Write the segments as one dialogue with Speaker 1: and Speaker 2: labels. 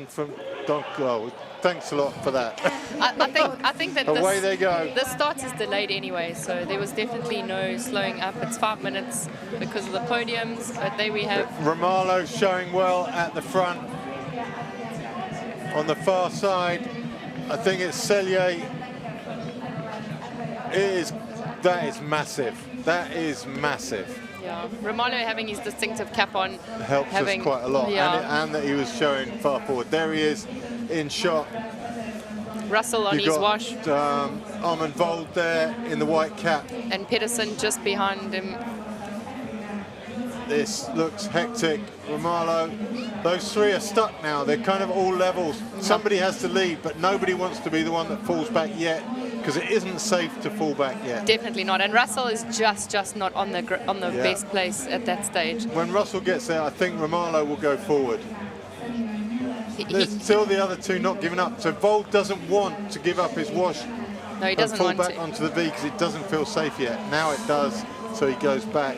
Speaker 1: one from Gyor. Thanks a lot for that.
Speaker 2: I think that
Speaker 1: away they go.
Speaker 2: The start is delayed anyway, so there was definitely no slowing up. It's 5 minutes because of the podiums, but there we have
Speaker 1: Romalo showing well at the front. On the far side, I think it's Selye. That is massive. That is massive.
Speaker 2: Yeah, Romalo having his distinctive cap on
Speaker 1: helps us quite a lot,
Speaker 2: yeah.
Speaker 1: and that he was showing far forward. There he is in shot.
Speaker 2: Russell on his wash.
Speaker 1: Armand Vold there in the white cap.
Speaker 2: And Pedersen just behind him.
Speaker 1: This looks hectic. Romalo, those three are stuck now. They're kind of all levels. Somebody has to lead, but nobody wants to be the one that falls back yet, because it isn't safe to fall back yet.
Speaker 2: Definitely not. And Russell is just not on the best place at that stage.
Speaker 1: When Russell gets there, I think Romalo will go forward. There's still the other two not giving up. So Vold doesn't want to give up his wash.
Speaker 2: No, he doesn't
Speaker 1: want
Speaker 2: to.
Speaker 1: Fall back onto the V because it doesn't feel safe yet. Now it does, so he goes back.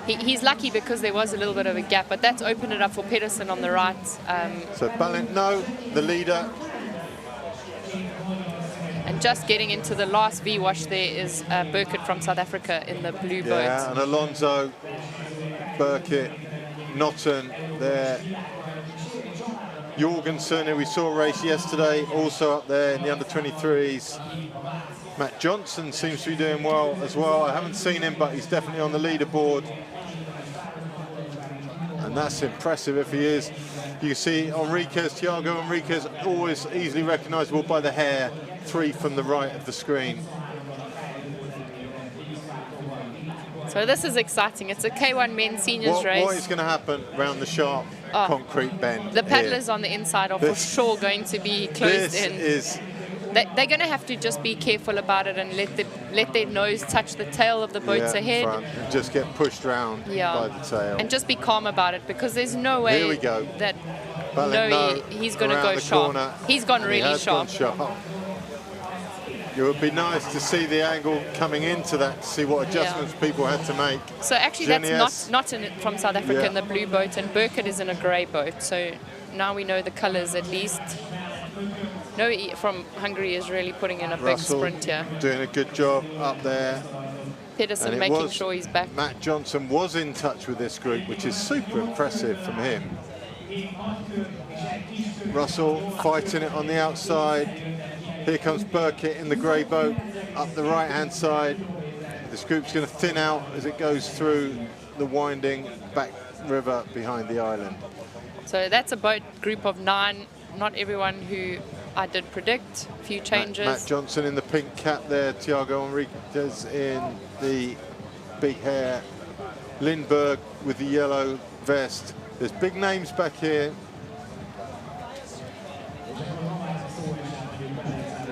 Speaker 2: He's lucky because there was a little bit of a gap, but that's opened it up for Pedersen on the right.
Speaker 1: So Balint, the leader.
Speaker 2: And just getting into the last V-wash there is Burkett from South Africa in the blue boat.
Speaker 1: Yeah, and Alonso, Burkett, Notten there. Jorgensen, who we saw race yesterday, also up there in the under-23s. Matt Johnson seems to be doing well as well. I haven't seen him, but he's definitely on the leaderboard. And that's impressive if he is. You can see Enriquez, Thiago Enriquez, always easily recognisable by the hair. 3 from the right of the screen.
Speaker 2: So this is exciting. It's a K1 men's seniors race.
Speaker 1: What is going to happen around the sharp concrete bend?
Speaker 2: The paddlers on the inside are for sure going to be closed in. They're going to have to just be careful about it and let their nose touch the tail of the boats ahead.
Speaker 1: And just get pushed around by the tail.
Speaker 2: And just be calm about it, because there's no way
Speaker 1: Here we go.
Speaker 2: that he's going to go sharp.
Speaker 1: Corner.
Speaker 2: He's gone really sharp.
Speaker 1: It would be nice to see the angle coming into that, to see what adjustments people had to make.
Speaker 2: So actually that's not from South Africa in the blue boat, and Burkett is in a grey boat. So now we know the colours at least. No, from Hungary is really putting in a big sprint here.
Speaker 1: Doing a good job up there.
Speaker 2: Pedersen making sure he's back.
Speaker 1: Matt Johnson was in touch with this group, which is super impressive from him. Russell fighting it on the outside. Here comes Burkett in the grey boat up the right-hand side. This group's going to thin out as it goes through the winding back river behind the island.
Speaker 2: So that's a boat group of 9. Not everyone who I did predict. A few changes.
Speaker 1: Matt Johnson in the pink cap there. Thiago Enriquez in the big hair. Lindbergh with the yellow vest. There's big names back here.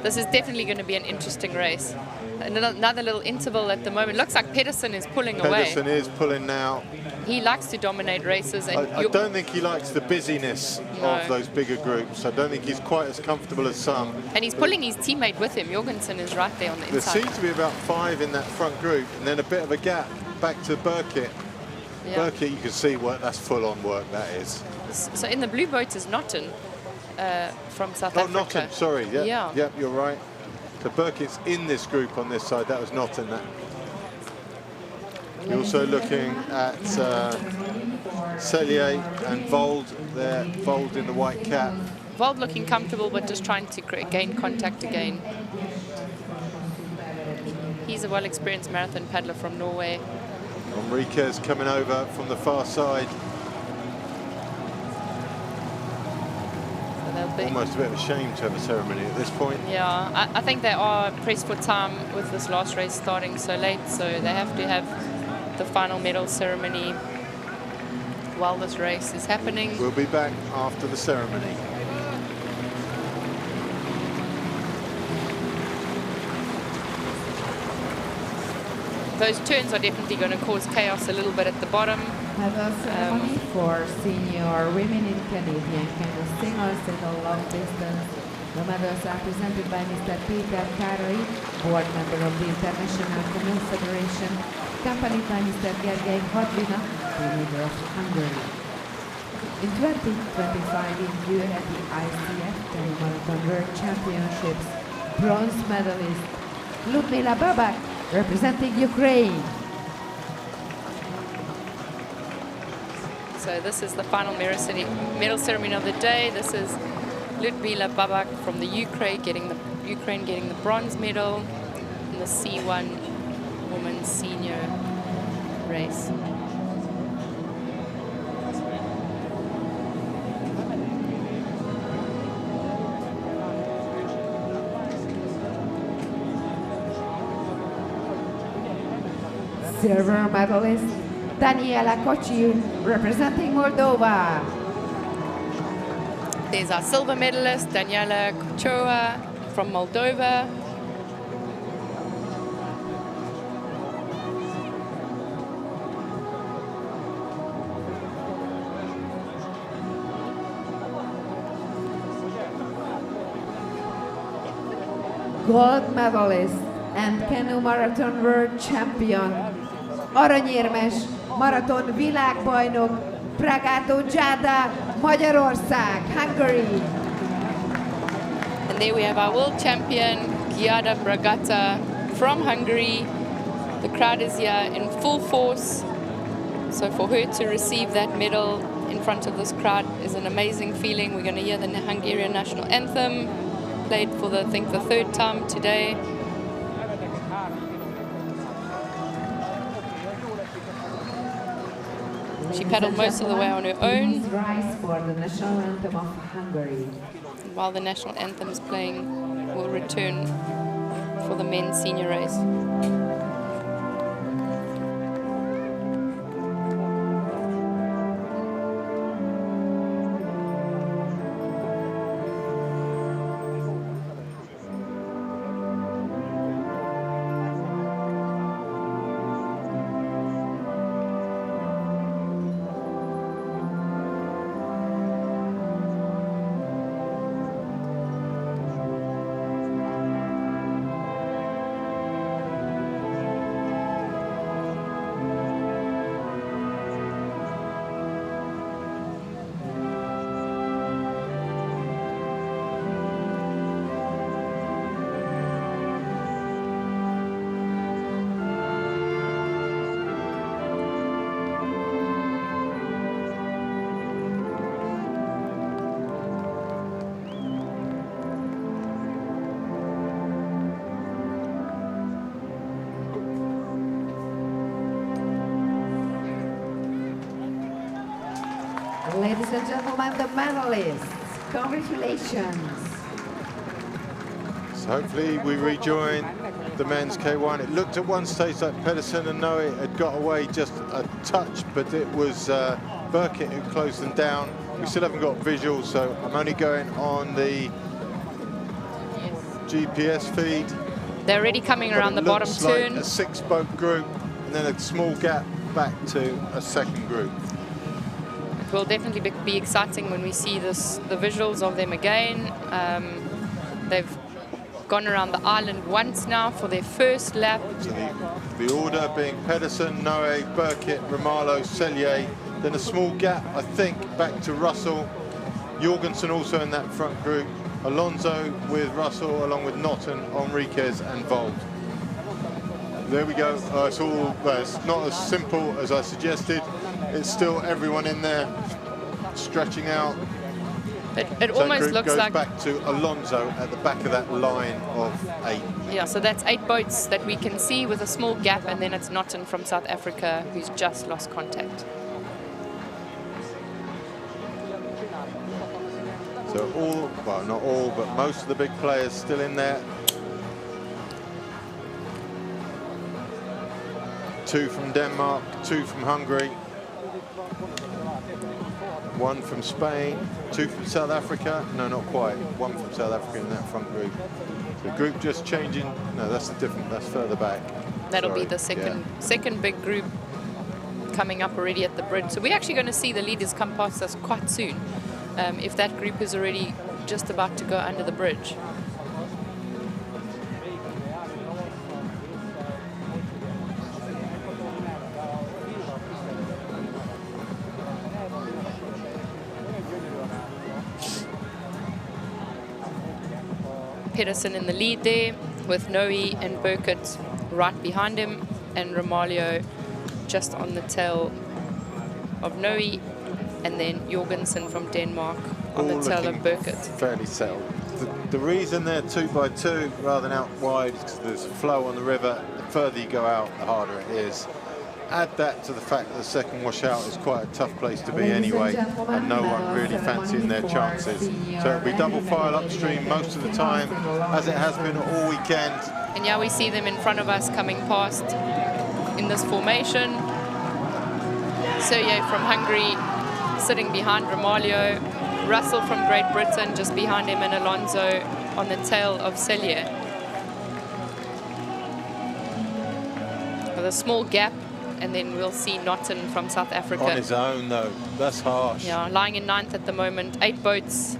Speaker 2: This is definitely going to be an interesting race. Another little interval at the moment. Looks like Pedersen is pulling away.
Speaker 1: Pedersen is pulling now.
Speaker 2: He likes to dominate races. And
Speaker 1: I don't think he likes the busyness of those bigger groups. I don't think he's quite as comfortable as some.
Speaker 2: And he's pulling his teammate with him. Jorgensen is right there on the inside.
Speaker 1: There seems to be about 5 in that front group, and then a bit of a gap back to Burkett. Yeah. Burkett, you can see that's full-on work, that is.
Speaker 2: So in the blue boat is Notten from South Africa.
Speaker 1: Oh, Notten, sorry. Yep, you're right. So Burkett's in this group on this side. That was Notten. You're also looking at Selye and Vold there. Vold in the white cap.
Speaker 2: Vold looking comfortable, but just trying to gain contact again. He's a well-experienced marathon paddler from Norway.
Speaker 1: Enriquez coming over from the far side. Almost a bit of a shame to have a ceremony at this point.
Speaker 2: Yeah, I think they are pressed for time with this last race starting so late, so they have to have the final medal ceremony while this race is happening.
Speaker 1: We'll be back after the ceremony.
Speaker 2: Those turns are definitely going to cause chaos a little bit at the bottom.
Speaker 3: Medal ceremony for senior women in Canadian canoe single single long distance. The medals are presented by Mr. Peter Károly, board member of the International Canoe Federation, accompanied by Mr. Gergely Hadlina, the leader of Hungary. In 2025 in Gyor at the ICF Canoe Marathon World Championships, bronze medalist Ludmila Babak representing Ukraine.
Speaker 2: So this is the final medal ceremony of the day. This is Ludmila Babak from the Ukraine getting the bronze medal in the C1 women's senior race.
Speaker 3: Silver medalist Daniela Kociu representing Moldova.
Speaker 2: There's our silver medalist Daniela Kociu from Moldova.
Speaker 3: Gold medalist and canoe marathon world champion, aranyérmes maraton világbajnok Bragato Jada, Magyarország, Hungary.
Speaker 2: And there we have our world champion Gyada Bragata from Hungary. The crowd is here in full force. So for her to receive that medal in front of this crowd is an amazing feeling. We're going to hear the Hungarian national anthem played for I think the third time today. She paddled most of the way on her own.
Speaker 3: Please rise for the national anthem of Hungary.
Speaker 2: While the national anthem is playing, we'll return for the men's senior race.
Speaker 3: Ladies and gentlemen, the medalists, congratulations.
Speaker 1: So hopefully we rejoin the men's K1. It looked at one stage like Pedersen and Noe had got away just a touch, but it was Burkett who closed them down. We still haven't got visuals, so I'm only going on the GPS feed.
Speaker 2: They're already coming
Speaker 1: But
Speaker 2: around the
Speaker 1: it
Speaker 2: bottom
Speaker 1: looks like
Speaker 2: turn.
Speaker 1: a 6-boat group, and then a small gap back to a second group.
Speaker 2: It will definitely be exciting when we see the visuals of them again. They've gone around the island once now for their first lap.
Speaker 1: So the order being Pedersen, Noe, Burkett, Romalo, Sellier, then a small gap, I think, back to Russell. Jorgensen also in that front group. Alonso with Russell, along with Naughton, Enriquez and Vold. There we go. It's not as simple as I suggested. It's still everyone in there stretching out.
Speaker 2: It almost looks
Speaker 1: goes
Speaker 2: like
Speaker 1: back to Alonso at the back of that line of 8.
Speaker 2: Yeah, so that's 8 boats that we can see with a small gap, and then it's Naughton from South Africa who's just lost contact.
Speaker 1: So all, well, not all, but most of the big players still in there. 2 from Denmark, 2 from Hungary, 1 from Spain, 2 from South Africa. No, not quite. 1 from South Africa in that front group. The group just changing. No, that's different. That's further back.
Speaker 2: That'll be the second big group coming up already at the bridge. So we're actually going to see the leaders come past us quite soon, if that group is already just about to go under the bridge. Pedersen in the lead there, with Noe and Burkett right behind him, and Romaglio just on the tail of Noe, and then Jorgensen from Denmark on the tail of Burkett.
Speaker 1: Fairly settled. The reason they're 2 by 2 rather than out wide is because there's flow on the river. The further you go out, the harder it is. Add that to the fact that the second washout is quite a tough place to be anyway, and no one really fancying their chances. So it'll be double file upstream most of the time, as it has been all weekend.
Speaker 2: And yeah, we see them in front of us coming past in this formation. Sergej from Hungary sitting behind Romaglio, Russell from Great Britain just behind him, and Alonso on the tail of Selye. With a small gap, and then we'll see Naughton from South Africa.
Speaker 1: On his own though, that's harsh.
Speaker 2: Yeah, lying in 9th at the moment, 8 boats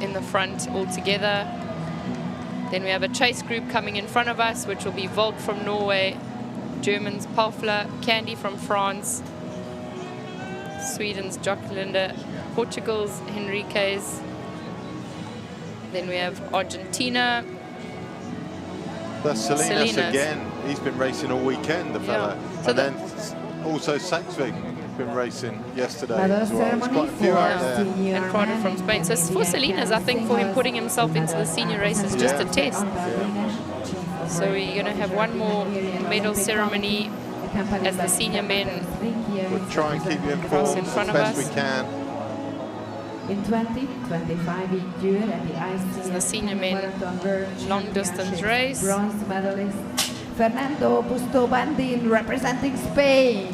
Speaker 2: in the front altogether. Then we have a chase group coming in front of us, which will be Volt from Norway, Germans Palfla, Candy from France, Sweden's Jockelinda, Portugal's Henriquez. Then we have Argentina.
Speaker 1: That's Salinas again. He's been racing all weekend, the fella.
Speaker 2: Yeah. So
Speaker 1: and then also Saxvig been racing yesterday as well. There's quite a few out there.
Speaker 2: And Prada from Spain. So for Salinas, I think for him putting himself into the senior race is just a test.
Speaker 1: Yeah.
Speaker 2: So we're going to have one more medal ceremony as the senior men.
Speaker 1: We'll try and keep you informed as best we can.
Speaker 3: In 2025 in Gyor at the ICF
Speaker 2: The senior men long distance race.
Speaker 3: Bronze medalist Fernando Busto Bandin representing Spain.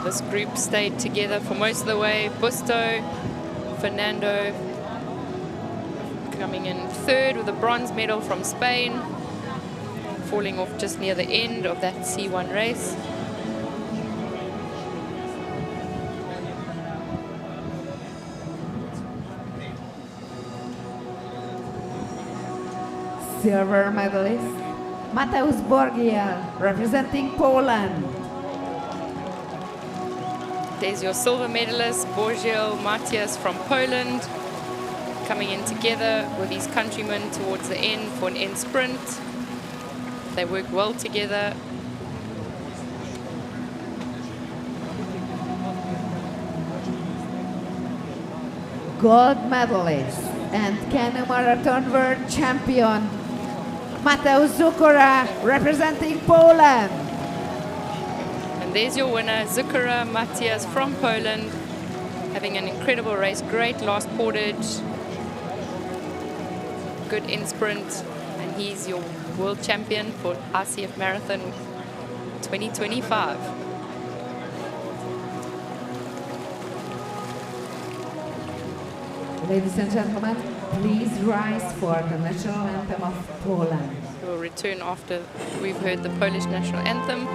Speaker 2: This group stayed together for most of the way. Busto, Fernando coming in 3rd with a bronze medal from Spain, falling off just near the end of that C1 race.
Speaker 3: Silver medalist Mateusz Borgiel representing Poland.
Speaker 2: There's your silver medalist, Borgiel Matias from Poland, coming in together with his countrymen towards the end for an end sprint. They work well together.
Speaker 3: Gold medalist and canoe marathon world champion Mateusz Zukora representing Poland.
Speaker 2: And there's your winner, Zukora Matias from Poland, having an incredible race. Great last Portage, good in sprint, and he's your world champion for ICF Marathon 2025.
Speaker 3: Ladies and gentlemen, please rise for the national anthem of Poland.
Speaker 2: We'll return after we've heard the Polish national anthem.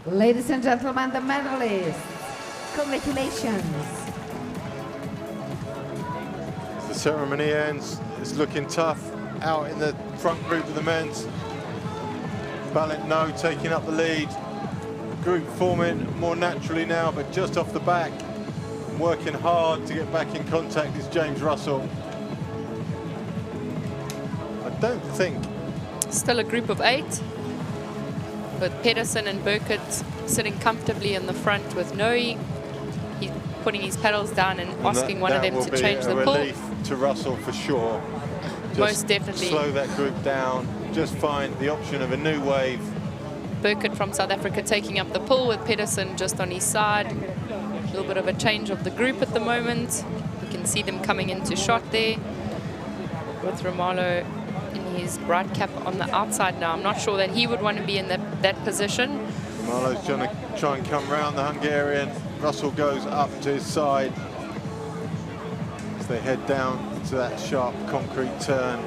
Speaker 3: Ladies and gentlemen, the medalists, congratulations.
Speaker 1: The ceremony ends. It's looking tough out in the front group of the men's. Balint taking up the lead. Group forming more naturally now, but just off the back. Working hard to get back in contact is James Russell. I don't think.
Speaker 2: Still a group of 8, with Pedersen and Burkett sitting comfortably in the front with Noe. He's putting his pedals down and asking one of them to change the pull.
Speaker 1: Relief to Russell for sure. Just
Speaker 2: most definitely.
Speaker 1: Slow that group down. Just find the option of a new wave.
Speaker 2: Burkett from South Africa taking up the pull with Pedersen just on his side. A little bit of a change of the group at the moment. You can see them coming into shot there with Romaglio in his bright cap on the outside now. I'm not sure that he would want to be in that position.
Speaker 1: Marlowe's trying to try and come round the Hungarian. Russell goes up to his side as they head down to that sharp concrete turn.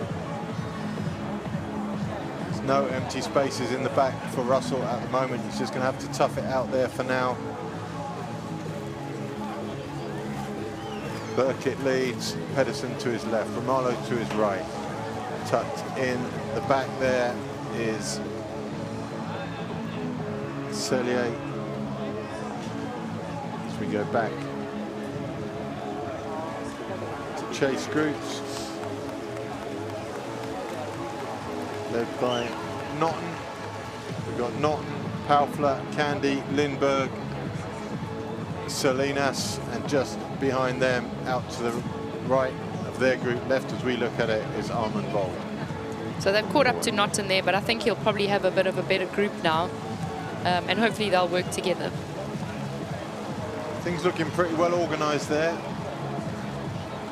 Speaker 1: There's no empty spaces in the back for Russell at the moment. He's just going to have to tough it out there for now. Burkett leads, Pedersen to his left, Romalo to his right. Tucked in the back there is Cellier. As we go back to chase groups, led by Naughton. We've got Naughton, Paufler, Candy, Lindberg, Salinas, and just behind them, out to the right of their group, left as we look at it, is Armand Vold.
Speaker 2: So they've caught up to Naughton there, but I think he'll probably have a bit of a better group now, and hopefully they'll work together.
Speaker 1: Things looking pretty well organised there.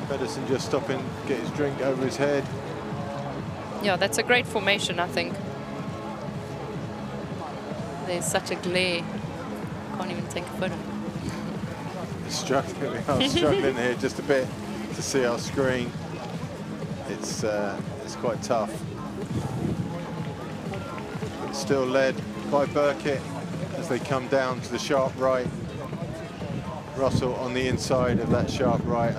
Speaker 1: Pedersen just stopping, get his drink over his head.
Speaker 2: Yeah, that's a great formation, I think. There's such a glare. Can't even take a photo.
Speaker 1: I'm struggling here just a bit to see our screen. It's quite tough. But still led by Burkett as they come down to the sharp right. Russell on the inside of that sharp right.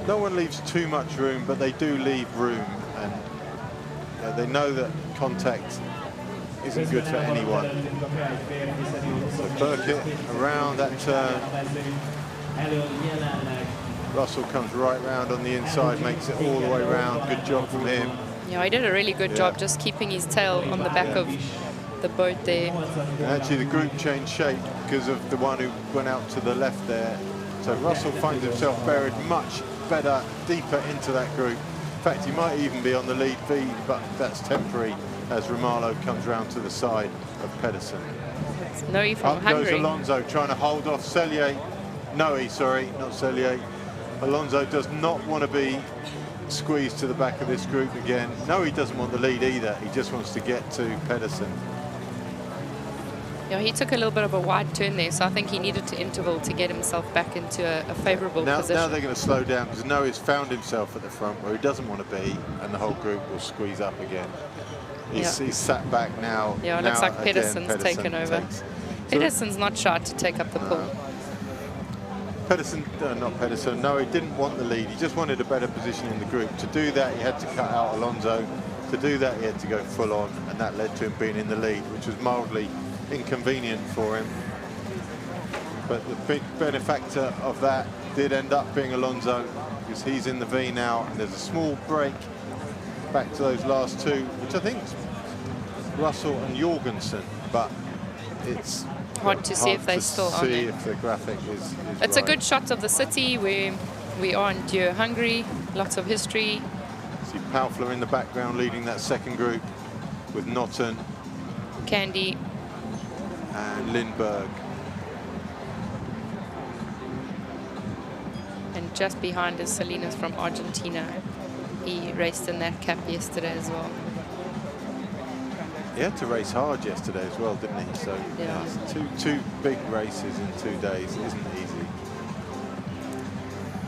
Speaker 1: No one leaves too much room, but they do leave room, and they know that contact isn't good for anyone. So Burkett around that turn. Russell comes right round on the inside, makes it all the way round. Good job from him.
Speaker 2: Yeah, he did a really good job just keeping his tail on the back of the boat there.
Speaker 1: And actually the group changed shape because of the one who went out to the left there. So Russell finds himself buried much better, deeper into that group. In fact, he might even be on the lead feed, but that's temporary as Romalo comes round to the side of Pedersen.
Speaker 2: Noe from
Speaker 1: Up
Speaker 2: Hungary.
Speaker 1: goes Alonso trying to hold off Cellier. Noe, sorry, not Cellier. Alonso does not want to be squeezed to the back of this group again. No, he doesn't want the lead either. He just wants to get to Pedersen.
Speaker 2: Yeah, he took a little bit of a wide turn there, so I think he needed to interval to get himself back into a favourable position.
Speaker 1: Now they're going to slow down because Noe's found himself at the front where he doesn't want to be, and the whole group will squeeze up again. He's sat back now.
Speaker 2: Yeah, it looks like Pedersen's taken over. Pedersen's not shy to take up the pull.
Speaker 1: Pedersen, not Pedersen, no, he didn't want the lead. He just wanted a better position in the group. To do that, he had to cut out Alonso. To do that, he had to go full on, and that led to him being in the lead, which was mildly inconvenient for him. But the big benefactor of that did end up being Alonso, because he's in the V now, and there's a small break back to those last two, which I think is Russell and Jorgensen, but it's
Speaker 2: hard to see if they're still on there.
Speaker 1: If the graphic is
Speaker 2: It's
Speaker 1: right.
Speaker 2: a good shot of the city where we are in Gyor, Hungary. Lots of history.
Speaker 1: See Paufler in the background leading that second group with Naughton,
Speaker 2: Candy,
Speaker 1: and Lindberg.
Speaker 2: and just behind is Salinas from Argentina. He raced in that cap yesterday as well.
Speaker 1: He had to race hard yesterday as well, didn't he? So
Speaker 2: Yeah.
Speaker 1: two big races in 2 days isn't easy.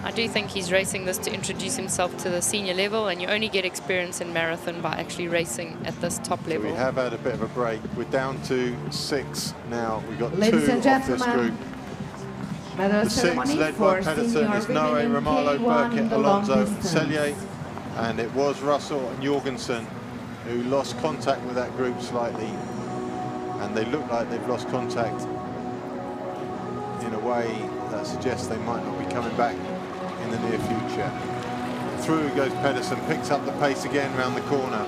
Speaker 2: I do think he's racing this to introduce himself to the senior level, and you only get experience in marathon by actually racing at this top
Speaker 1: So
Speaker 2: level.
Speaker 1: we have had a bit of a break. We're down to 6 now. We've got
Speaker 3: Ladies
Speaker 1: 2
Speaker 3: and
Speaker 1: off this
Speaker 3: gentlemen,
Speaker 1: group.
Speaker 3: medal
Speaker 1: The 6
Speaker 3: ceremony
Speaker 1: led by
Speaker 3: for
Speaker 1: Pedersen
Speaker 3: senior
Speaker 1: is Noe,
Speaker 3: women in
Speaker 1: Romalo,
Speaker 3: K1 in
Speaker 1: Burkett,
Speaker 3: the long
Speaker 1: Alonso, and
Speaker 3: distance.
Speaker 1: Cellier. And it was Russell and Jorgensen who lost contact with that group slightly. And they look like they've lost contact in a way that suggests they might not be coming back in the near future. Through goes Pedersen, picks up the pace again round the corner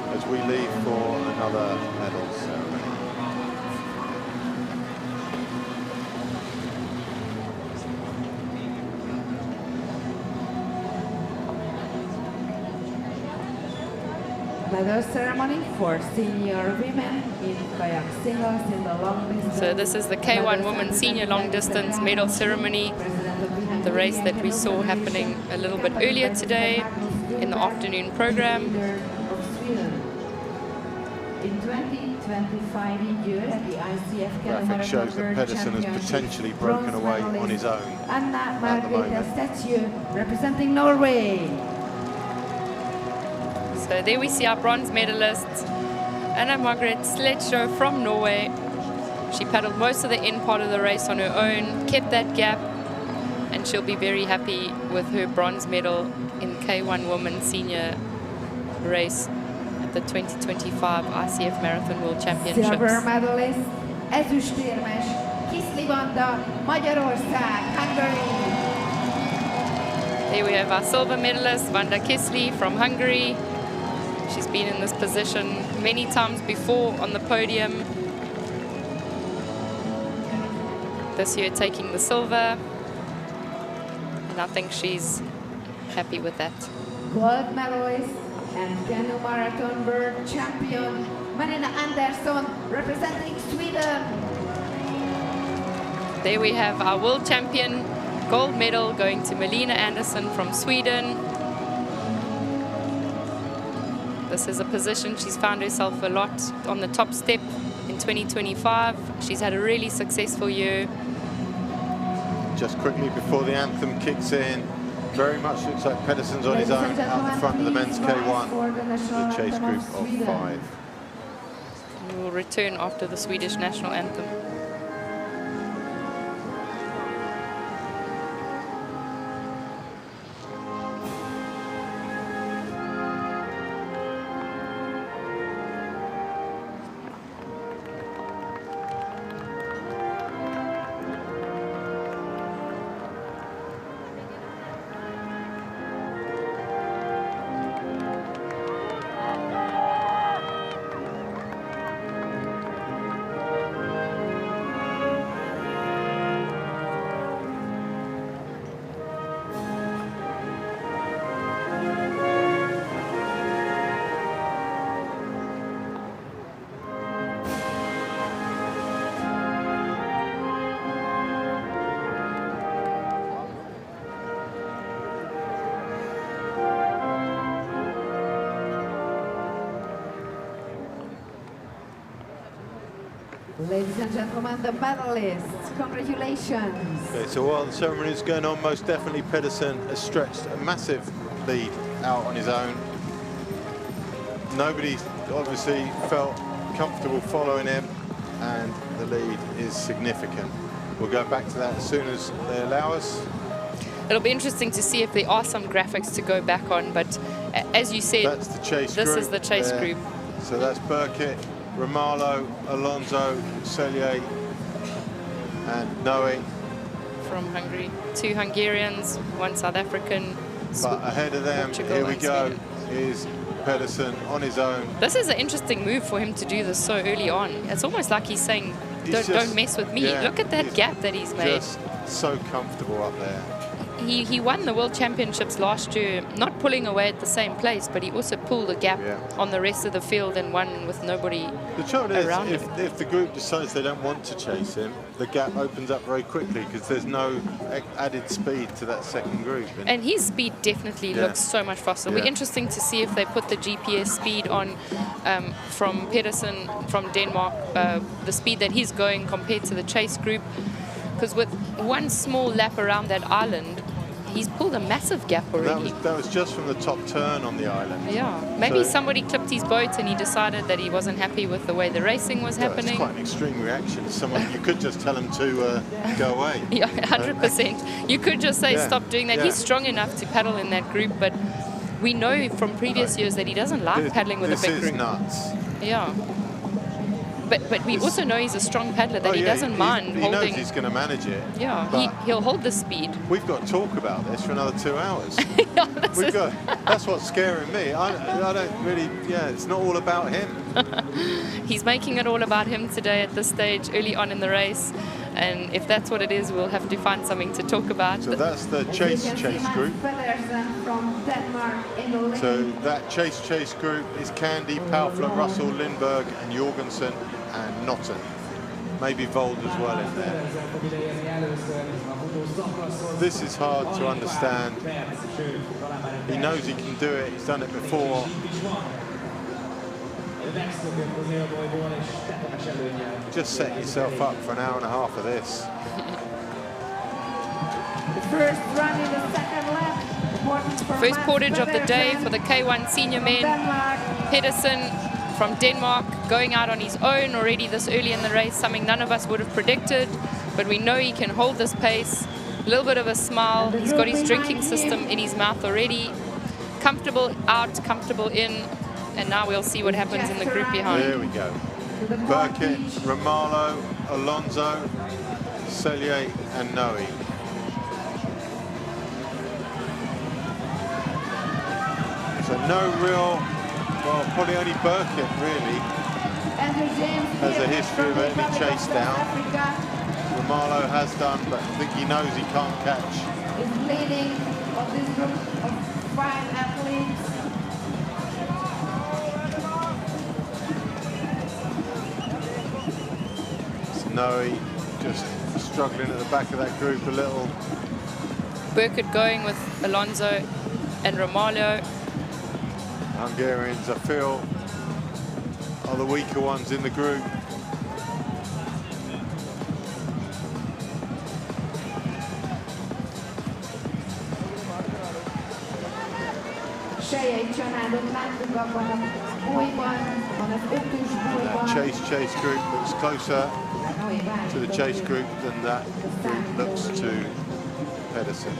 Speaker 1: as we leave for another medal ceremony.
Speaker 3: Medal ceremony for senior women in kayak singles in the long distance.
Speaker 2: So this is the K1 Women's Senior Long Distance Medal Ceremony.
Speaker 3: President of the
Speaker 2: the race that we saw happening a little bit earlier today in the afternoon program.
Speaker 3: In 2025 in Gyor at the ICF Canoe
Speaker 1: Graphic shows that Pedersen has potentially broken away on his own at the moment.
Speaker 3: Statue representing Norway.
Speaker 2: So there we see our bronze medalist, Anna Margrethe Sledtsjø from Norway. She paddled most of the end part of the race on her own, kept that gap, and she'll be very happy with her bronze medal in K1 Women's Senior race at the 2025 ICF Marathon World Championships.
Speaker 3: Silver medalist, ezüstérmes, Kiszli Vanda, Magyarország, Hungary.
Speaker 2: Here we have our silver medalist, Vanda Kiszli from Hungary. She's been in this position many times before on the podium. This year taking the silver, and I think she's happy with that.
Speaker 3: Gold medalist and canoe marathon world champion, Marina Andersson, representing Sweden.
Speaker 2: There we have our world champion, gold medal going to Melina Andersson from Sweden. This is a position she's found herself a lot on the top step in 2025. She's had a really successful year.
Speaker 1: Just quickly before the anthem kicks in, very much looks like Pedersen's on his own out the front of the men's K1, the chase group of 5.
Speaker 2: We will return after the Swedish national anthem.
Speaker 3: Ladies and gentlemen, the medalists, congratulations.
Speaker 1: Okay, so while the ceremony is going on, most definitely Pedersen has stretched a massive lead out on his own. Nobody obviously felt comfortable following him, and the lead is significant. We'll go back to that as soon as they allow us.
Speaker 2: It'll be interesting to see if there are some graphics to go back on, but as you said,
Speaker 1: that's the chase group.
Speaker 2: This is the chase
Speaker 1: there.
Speaker 2: group.
Speaker 1: So that's Burkitt, Romalo, Alonso, Selye, and Noe.
Speaker 2: From Hungary. 2 Hungarians, 1 South African.
Speaker 1: But ahead of them,
Speaker 2: Portugal,
Speaker 1: here we
Speaker 2: and
Speaker 1: go,
Speaker 2: Sweden.
Speaker 1: is Pedersen on his own.
Speaker 2: This is an interesting move for him to do this so early on. It's almost like he's saying, don't mess with me.
Speaker 1: Yeah,
Speaker 2: look at that gap that he's made.
Speaker 1: Just so comfortable up there.
Speaker 2: He won the World Championships last year, not pulling away at the same place, but he also pulled a gap on the rest of the field and won with nobody
Speaker 1: The trouble
Speaker 2: around
Speaker 1: is,
Speaker 2: him.
Speaker 1: if the group decides they don't want to chase him, the gap opens up very quickly because there's no added speed to that second group.
Speaker 2: And his speed definitely looks so much faster. It'll be interesting to see if they put the GPS speed on from Pedersen from Denmark, the speed that he's going compared to the chase group. Because with one small lap around that island, he's pulled a massive gap already.
Speaker 1: That was just from the top turn on the island.
Speaker 2: Yeah, maybe somebody clipped his boat and he decided that he wasn't happy with the way the racing was happening.
Speaker 1: It's quite an extreme reaction. Someone you could just tell him to go away.
Speaker 2: Yeah, 100%. You could just say stop doing that. He's strong enough to paddle in that group, but we know from previous years that he doesn't like paddling with a big group.
Speaker 1: This is nuts.
Speaker 2: Yeah. But we also know he's a strong paddler, that he doesn't mind
Speaker 1: he
Speaker 2: holding.
Speaker 1: He knows he's going to manage it.
Speaker 2: Yeah, he'll hold the speed.
Speaker 1: We've got to talk about this for another 2 hours. That's what's scaring me. I don't really, it's not all about him.
Speaker 2: He's making it all about him today at this stage, early on in the race. And if that's what it is, we'll have to find something to talk about.
Speaker 1: So that's the chase group. So that chase group is Candy, Palfler, Russell, Lindberg, and Jorgensen, and Notten. maybe Vold as well in there. This is hard to understand. He knows he can do it, he's done it before. Just set yourself up for an hour and a half of this.
Speaker 3: The first run in the second lap.
Speaker 2: First portage of the day for the K1 senior men. Pedersen from Denmark going out on his own already this early in the race, something none of us would have predicted, but we know he can hold this pace. A little bit of a smile. He's got his drinking system in his mouth already. Comfortable out, comfortable in, and now we'll see what happens in the group behind.
Speaker 1: There we go. Burkett, Romalo, Alonso, Sellier and Noe. So no real, well, probably only Burkett really has a history of any chase down. Romalo has done, but I think he knows he can't catch.
Speaker 3: Is leading of this group of 5 athletes.
Speaker 1: Noe just struggling at the back of that group a little.
Speaker 2: Burkett going with Alonso and Romalo.
Speaker 1: Hungarians, I feel, are the weaker ones in the group. That chase group looks closer to the chase group than that group looks to Pedersen.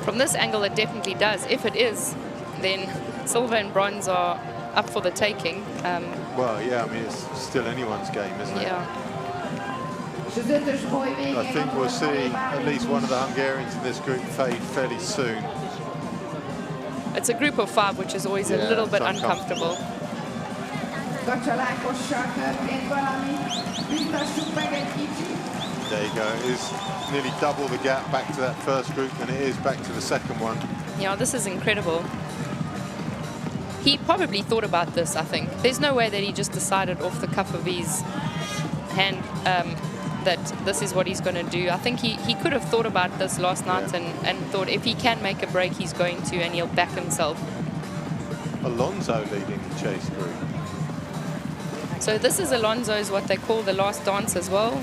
Speaker 2: From this angle, it definitely does. If it is, then silver and bronze are up for the taking.
Speaker 1: Well, yeah, I mean, it's still anyone's game, isn't it?
Speaker 2: Yeah.
Speaker 1: I think we'll see at least one of the Hungarians in this group fade fairly soon.
Speaker 2: It's a group of 5, which is always a little bit uncomfortable.
Speaker 1: There you go. It is nearly double the gap back to that first group than it is back to the second one.
Speaker 2: Yeah, this is incredible. He probably thought about this, I think. There's no way that he just decided off the cuff of his hand that this is what he's going to do. I think he could have thought about this last night and thought if he can make a break, he's going to, and he'll back himself.
Speaker 1: Alonso leading the chase group.
Speaker 2: So this is Alonso's what they call the last dance as well.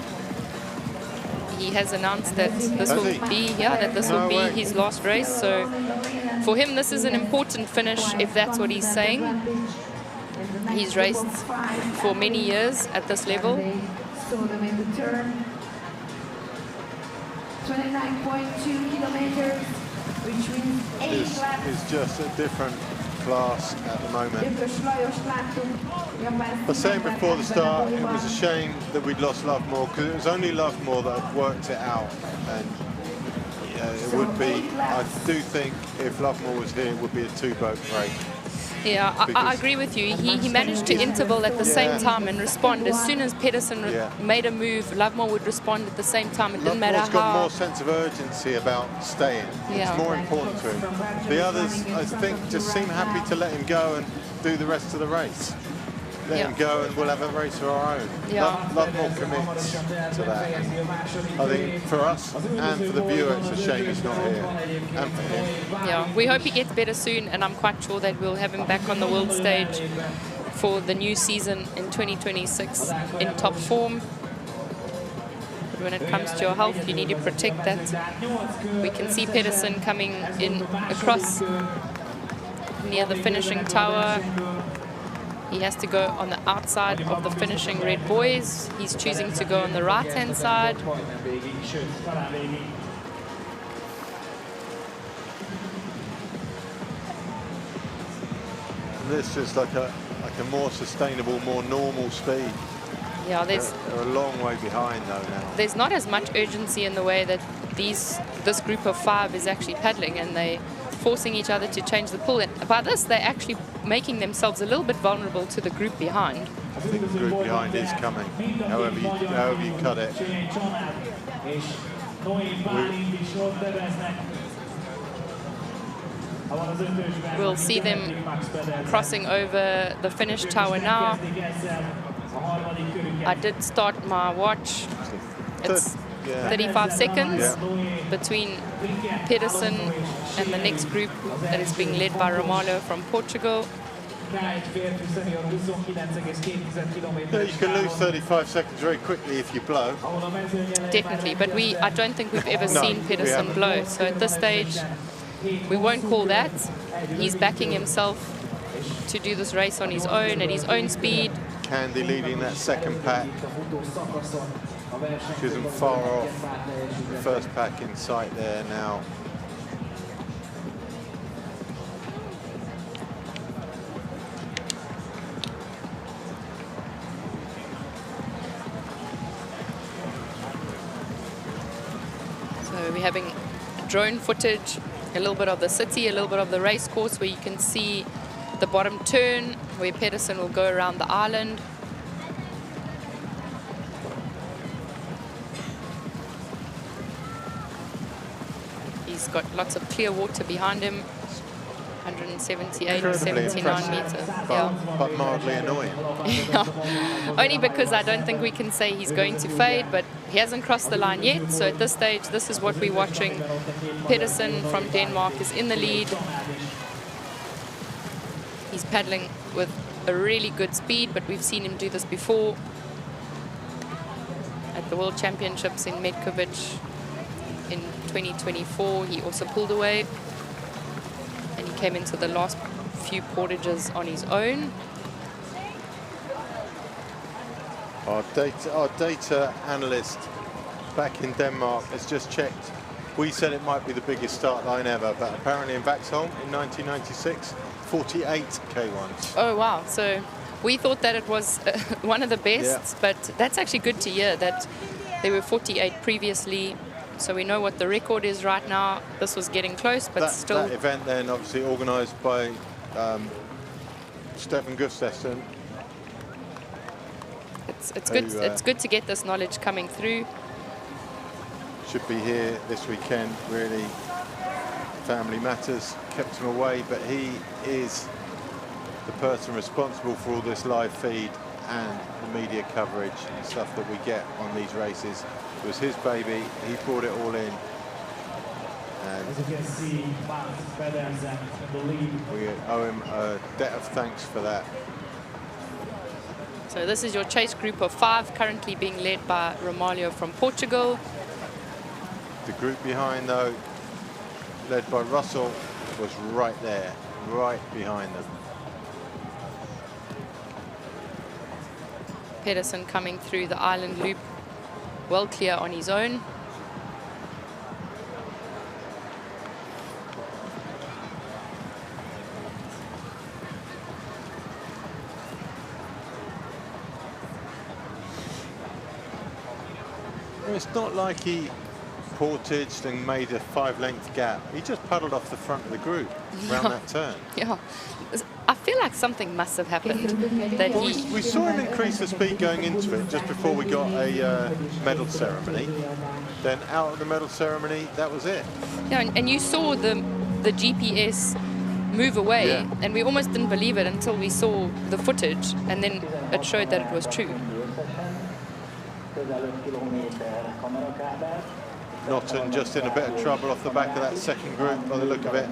Speaker 2: He has announced that this will be his last race. So for him, this is an important finish, if that's what he's saying. He's raced for many years at this level.
Speaker 3: 29.2 kilometers, which means 8 laps.
Speaker 1: Is just a different class at the moment. I was saying before the start, it was a shame that we'd lost Lovemore, because it was only Lovemore that had worked it out. And it would be, I do think if Lovemore was here, it would be a 2-boat break.
Speaker 2: Yeah, I agree with you. He managed to interval at the same time and respond. As soon as Pedersen made a move, Lovemore would respond at the same time. It didn't matter how.
Speaker 1: Lovemore's got more sense of urgency about staying. It's more important to him. The others, I think, just seem happy to let him go and do the rest of the race. Let him go and we'll have a race of our own. Lovemore commits to that. I think for us and for the viewer, it's a shame he's not here. And for him.
Speaker 2: Yeah, we hope he gets better soon, and I'm quite sure that we'll have him back on the world stage for the new season in 2026 in top form. But when it comes to your health, you need to protect that. We can see Pedersen coming in across near the finishing tower. He has to go on the outside of the finishing red boys. He's choosing to go on the right-hand side.
Speaker 1: This is like a more sustainable, more normal speed.
Speaker 2: Yeah,
Speaker 1: they're a long way behind though now.
Speaker 2: There's not as much urgency in the way that this group of 5 is actually paddling, and they forcing each other to change the pull. And by this, they're actually making themselves a little bit vulnerable to the group behind.
Speaker 1: I think the group behind is coming, however you cut it.
Speaker 2: We'll see them crossing over the finish tower now. I did start my watch. It's 35 seconds between Pedersen and the next group that is being led by Romano from Portugal.
Speaker 1: Yeah, you can lose 35 seconds very quickly if you blow.
Speaker 2: Definitely, but I don't think we've ever seen Pedersen blow. So at this stage, we won't call that. He's backing himself to do this race on his own, at his own speed.
Speaker 1: Candy leading that second pack. She isn't far off. The first pack in sight there now.
Speaker 2: So we're having drone footage, a little bit of the city, a little bit of the race course, where you can see the bottom turn where Pedersen will go around the island. He's got lots of clear water behind him. 178, 79 meters.
Speaker 1: But mildly annoying.
Speaker 2: Yeah. Only because I don't think we can say he's going to fade, but he hasn't crossed the line yet. So at this stage, this is what we're watching. Pedersen from Denmark is in the lead. He's paddling with a really good speed, but we've seen him do this before at the World Championships in Medkovic in 2024. He also pulled away, and he came into the last few portages on his own.
Speaker 1: Our data analyst back in Denmark has just checked. We said it might be the biggest start line ever, but apparently in Vaxholm in 1996, 48 K1s.
Speaker 2: Oh, wow. So we thought that it was one of the best, but that's actually good to hear that there were 48 previously. So we know what the record is right now. This was getting close, but still.
Speaker 1: That event then obviously organised by Stefan Gustafsson.
Speaker 2: It's good. It's good to get this knowledge coming through.
Speaker 1: Should be here this weekend. Really, family matters kept him away, but he is the person responsible for all this live feed and the media coverage and stuff that we get on these races. It was his baby. He brought it all in. And as you can see, Pedersen in the lead. We owe him a debt of thanks for that.
Speaker 2: So this is your chase group of 5, currently being led by Romalho from Portugal.
Speaker 1: The group behind, though, led by Russell, was right there, right behind them.
Speaker 2: Pedersen coming through the island loop, well clear on his own.
Speaker 1: It's not like he portaged and made a 5-length gap. He just paddled off the front of the group around that turn.
Speaker 2: Yeah, I feel like something must have happened. That
Speaker 1: we saw him increase the speed going into it just before we got a medal ceremony. Then out of the medal ceremony, that was it.
Speaker 2: Yeah, and you saw the GPS move away, and we almost didn't believe it until we saw the footage, and then it showed that it was true.
Speaker 1: Norton just in a bit of trouble off the back of that second group by the look of it.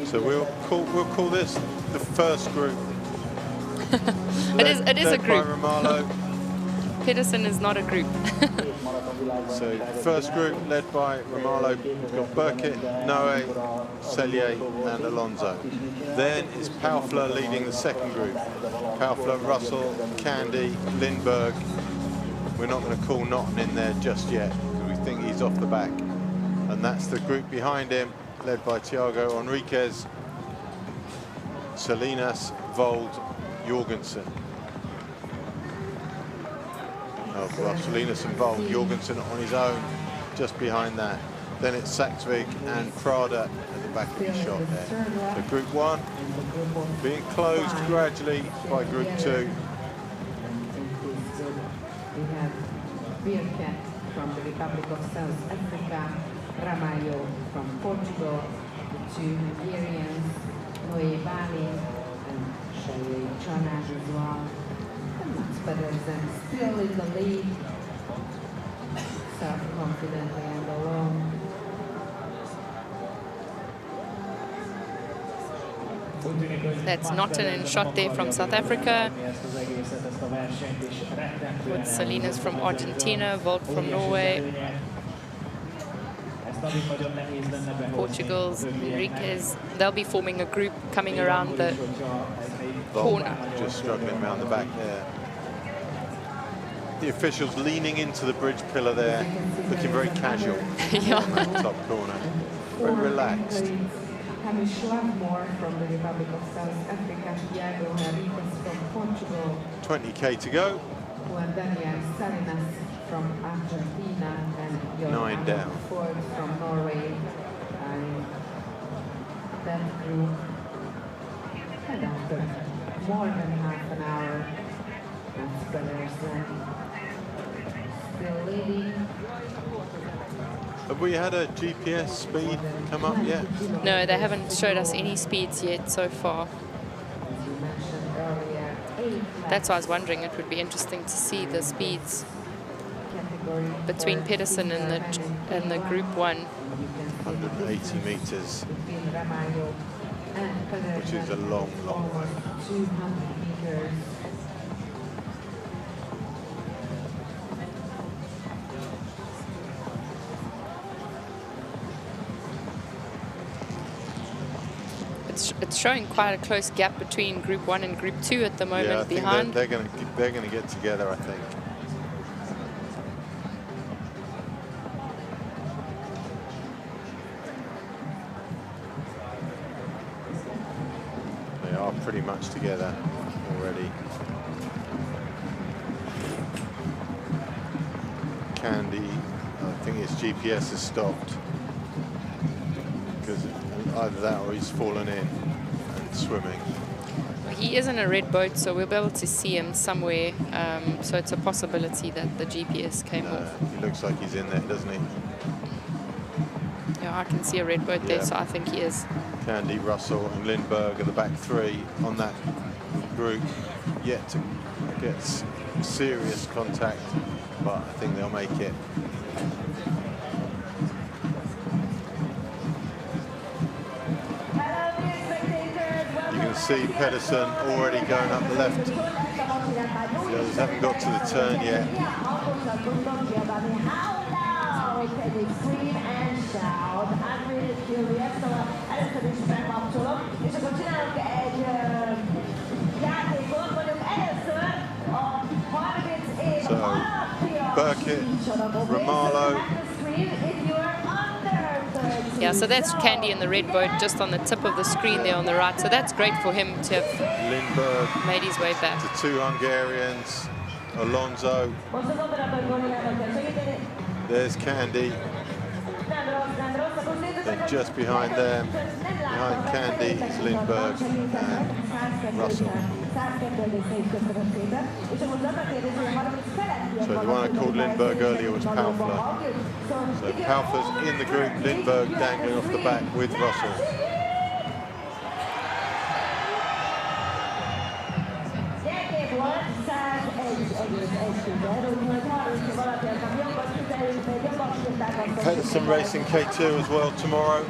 Speaker 1: So we'll call this the first group.
Speaker 2: It is a group.
Speaker 1: Romano.
Speaker 2: Pedersen is not a group.
Speaker 1: So first group led by Romano. We've got Burkett, Noe, Sellier and Alonso. Then is Paufler leading the second group. Paufler, Russell, Candy, Lindberg. We're not going to call Naughton in there just yet because we think he's off the back. And that's the group behind him, led by Thiago Enriquez, Salinas, Vold, Jorgensen. Well, Salinas and Vold, Jorgensen on his own, just behind that. Then it's Saxvig and Prada at the back of his shot there. So Group 1 being closed gradually by Group 2.
Speaker 3: We have Birken from the Republic of South Africa, Ramalho from Portugal, the two Hungarians, Noé Bali and showdown as well. And Max Pedersen still in the lead, self-confidently and alone.
Speaker 2: That's not an shot there from South Africa. With Salinas from Argentina, Volt from Norway. Portugal's Enriquez, they'll be forming a group coming around the corner.
Speaker 1: Just struggling around the back there. The officials leaning into the bridge pillar there, looking very casual.
Speaker 2: Yeah.
Speaker 1: On that top corner, very relaxed.
Speaker 3: More from the Republic of South Africa, Thiago Henriquez from Portugal.
Speaker 1: 20k to go.
Speaker 3: Juan Daniel Salinas from Argentina and Gyor
Speaker 1: 9 down.
Speaker 3: From Norway. And that group. And after more than half an hour, that's Pedersen still leading.
Speaker 1: Have we had a GPS speed come up yet?
Speaker 2: No, they haven't showed us any speeds yet so far. That's why I was wondering, it would be interesting to see the speeds between Pedersen and the Group 1.
Speaker 1: 180 meters, which is a long, long way.
Speaker 3: 200 meters.
Speaker 2: It's showing quite a close gap between Group 1 and Group 2 at the moment.
Speaker 1: Yeah, I think
Speaker 2: behind.
Speaker 1: they're going to get together, I think. They are pretty much together already. Candy, I think his GPS has stopped because either that or he's fallen in and swimming.
Speaker 2: He is in a red boat, so we'll be able to see him somewhere. So it's a possibility that the GPS came off.
Speaker 1: He looks like he's in there, doesn't he?
Speaker 2: Yeah, I can see a red boat there, so I think he is.
Speaker 1: Candy, Russell and Lindberg are the back three on that group, yet to get serious contact, but I think they'll make it. You can see Pedersen already going up the left. The others haven't got to the turn yet. So, Burkett, Ramalho.
Speaker 2: Yeah, so that's Candy in the red boat just on the tip of the screen there on the right. So that's great for him to have
Speaker 1: Lindberg
Speaker 2: made his way back.
Speaker 1: The two Hungarians, Alonso. There's Candy. Then just behind them, behind Candy, is Lindberg and Russell. So the one I called Lindberg earlier was Palfler. So Palfler's in the group, Lindberg dangling off the back with Russell. Pedersen racing K2 as well tomorrow.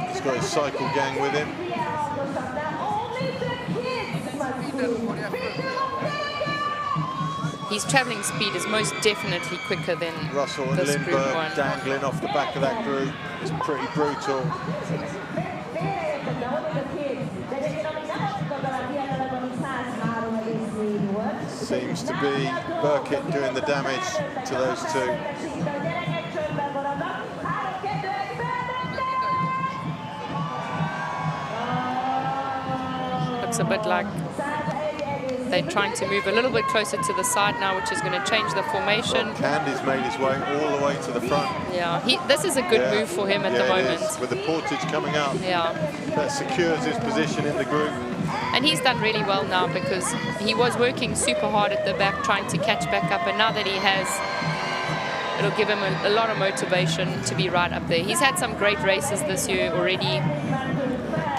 Speaker 1: He's got his cycle gang with him.
Speaker 2: His travelling speed is most definitely quicker than
Speaker 1: Russell and
Speaker 2: this Group 1.
Speaker 1: Lindberg dangling off the back of that group. It's pretty brutal. Seems to be Burkett doing the damage to those two.
Speaker 2: Looks a bit like they're trying to move a little bit closer to the side now, which is going to change the formation.
Speaker 1: Well, Candy's made his way all the way to the front.
Speaker 2: Yeah, this is a good move for him at the moment.
Speaker 1: With the Portage coming up,
Speaker 2: yeah,
Speaker 1: that secures his position in the group.
Speaker 2: And he's done really well now because he was working super hard at the back trying to catch back up, and now that he has, it'll give him a lot of motivation to be right up there. He's had some great races this year already.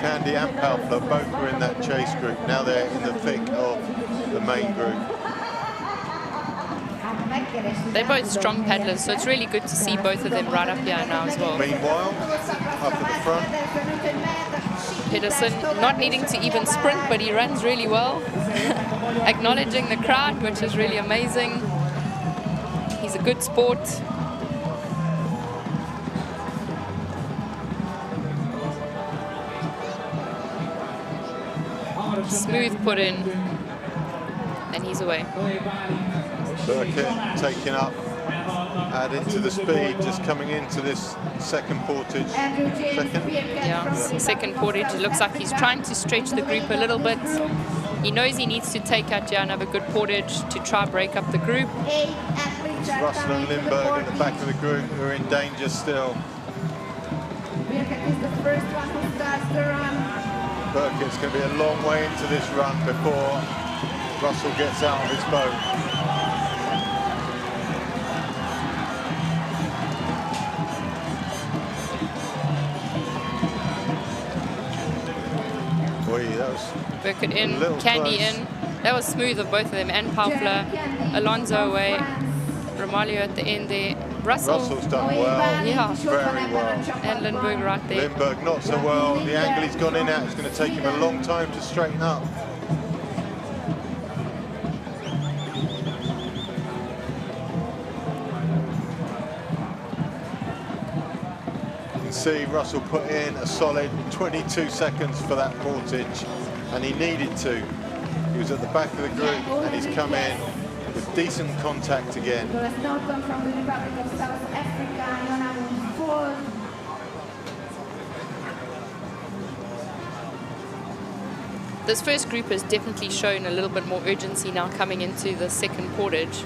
Speaker 1: Candy and Palfler both were in that chase group. Now they're in the thick of the main group.
Speaker 2: They're both strong paddlers, so it's really good to see both of them right up here now as well.
Speaker 1: Meanwhile, up at the front,
Speaker 2: Pedersen not needing to even sprint, but he runs really well. Acknowledging the crowd, which is really amazing. He's a good sport. Smooth put in, and he's away.
Speaker 1: Burkett taking up, adding to the speed, just coming into this second Portage.
Speaker 2: Second Portage. It looks like he's trying to stretch the group a little bit. He knows he needs to take out Gyor and have a good Portage to try break up the group.
Speaker 1: It's Russell and Lindberg at the back of the group who are in danger still. Burkett's going to be a long way into this run before Russell gets out of his boat. Boy, that was
Speaker 2: Burkett in, Candy
Speaker 1: close.
Speaker 2: in. That was smooth of both of them, and Palfler. Alonso away. Romaglio at the end there.
Speaker 1: Russell's done well,
Speaker 2: yeah,
Speaker 1: very well.
Speaker 2: And Lindberg right there.
Speaker 1: Lindberg not so well. The angle he's gone in at is going to take him a long time to straighten up. You can see Russell put in a solid 22 seconds for that Portage, and he needed to. He was at the back of the group, and he's come in with decent contact again.
Speaker 2: This first group has definitely shown a little bit more urgency now coming into the second Portage.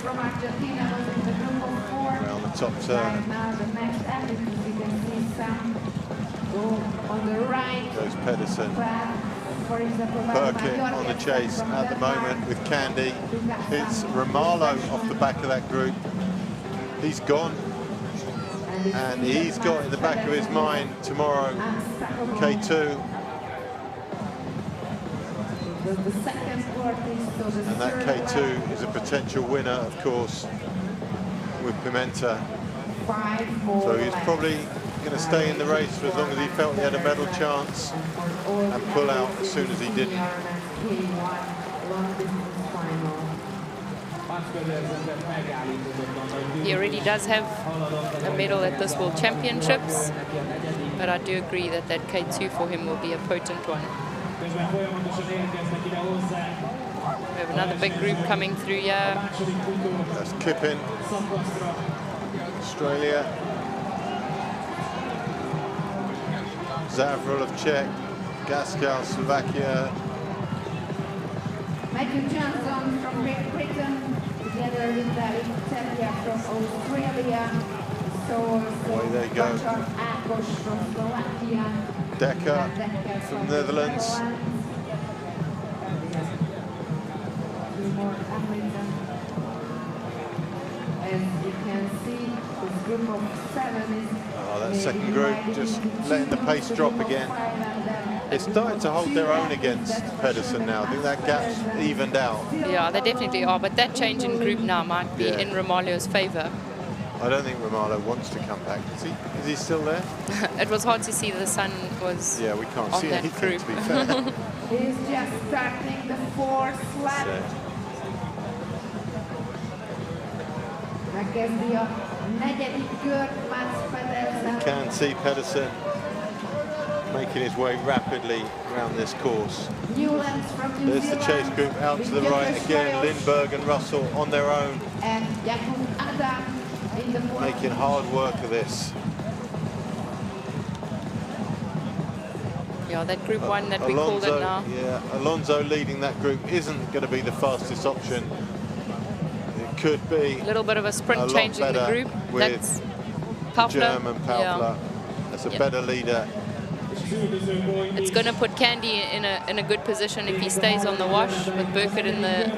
Speaker 3: From Argentina was in the group of 4.
Speaker 1: Around the top turn.
Speaker 3: Right now, the next athlete, you can see some go on the right.
Speaker 1: Goes Pedersen.
Speaker 3: For example,
Speaker 1: Burkett on the chase at the moment with Candy. It's Romalo off the back of that group. He's gone. And he's got in the back of his mind tomorrow, K2. And that K2 is a potential winner, of course, with Pimenta. So he's probably going to stay in the race for as long as he felt he had a medal chance and pull out as soon as he didn't.
Speaker 2: He already does have a medal at this World Championships, but I do agree that that K2 for him will be a potent one. We have another big group coming through here.
Speaker 1: That's Kippin, Australia. Zavril of Czech, Gaskell, Slovakia.
Speaker 3: Matthew Johnson from Great Britain, together with Italia from Australia.
Speaker 1: Away they go.
Speaker 3: From Slovakia.
Speaker 1: Dekker from Netherlands.
Speaker 3: As you can see, this group of 7 is...
Speaker 1: Oh, that second group just letting the pace drop again. It's starting to hold their own against Pedersen now. I think that gap's evened out.
Speaker 2: Yeah, they definitely are, but that change in group now might be in Romaglio's favour.
Speaker 1: I don't think Romalo wants to come back. Is he still there?
Speaker 2: It was hard to see the sun was
Speaker 1: we can't
Speaker 2: on
Speaker 1: see
Speaker 2: that
Speaker 1: anything,
Speaker 2: group.
Speaker 1: to be fair.
Speaker 3: He's just starting the 4th lap. Megkezdi a 4. kört Mats Pedersen.
Speaker 1: You can see Pedersen making his way rapidly around this course. There's the chase group out to the right again. Lindberg and Russell on their own, making hard work of this.
Speaker 2: Yeah, that group 1 that we called it now.
Speaker 1: Yeah, Alonso leading that group isn't going to be the fastest option. could be
Speaker 2: a little bit of a sprint
Speaker 1: a
Speaker 2: change
Speaker 1: lot
Speaker 2: in the
Speaker 1: better
Speaker 2: group.
Speaker 1: with
Speaker 2: That's
Speaker 1: German Paufler.
Speaker 2: Yeah.
Speaker 1: That's a better leader.
Speaker 2: It's going to put Candy in a good position if he stays on the wash with Burkett in the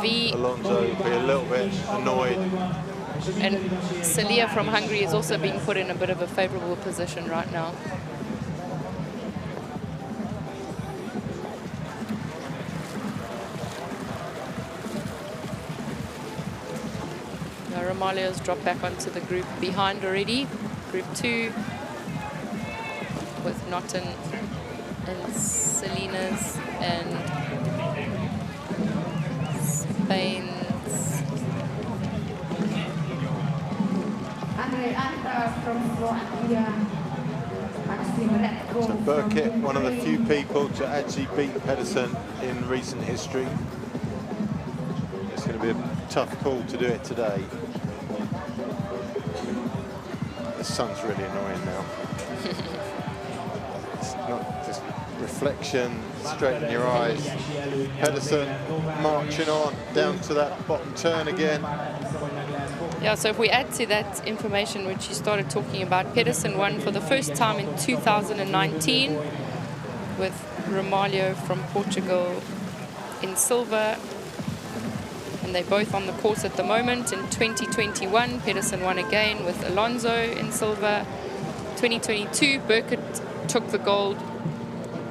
Speaker 2: V.
Speaker 1: Alonso will be a little bit annoyed.
Speaker 2: And Celia from Hungary is also being put in a bit of a favorable position right now. Now Romalio's dropped back onto the group behind already. Group 2 with Norton and Salinas and Spain's
Speaker 1: So Burkett, one of the few people to actually beat Pedersen in recent history. It's going to be a tough call to do it today. The sun's really annoying now. It's not just reflection, straight in your eyes. Pedersen marching on down to that bottom turn again.
Speaker 2: Yeah, so if we add to that information which you started talking about, Pedersen won for the first time in 2019 with Romalio from Portugal in silver. And they're both on the course at the moment. In 2021, Pedersen won again with Alonso in silver. 2022, Burkett took the gold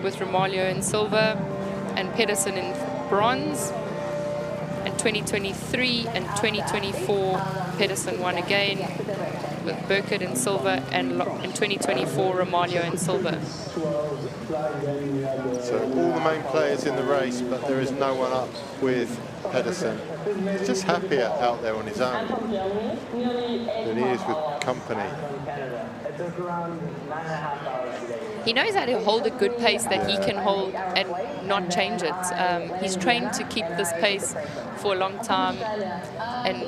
Speaker 2: with Romalio in silver and Pedersen in bronze. And 2023 and 2024, Pedersen won again with Burkett in silver, and in 2024, Romalio in silver.
Speaker 1: So all the main players in the race, but there is no one up with Pedersen. He's just happier out there on his own than he is with company.
Speaker 2: He knows how to hold a good pace that he can hold and not change it. He's trained to keep this pace for a long time, and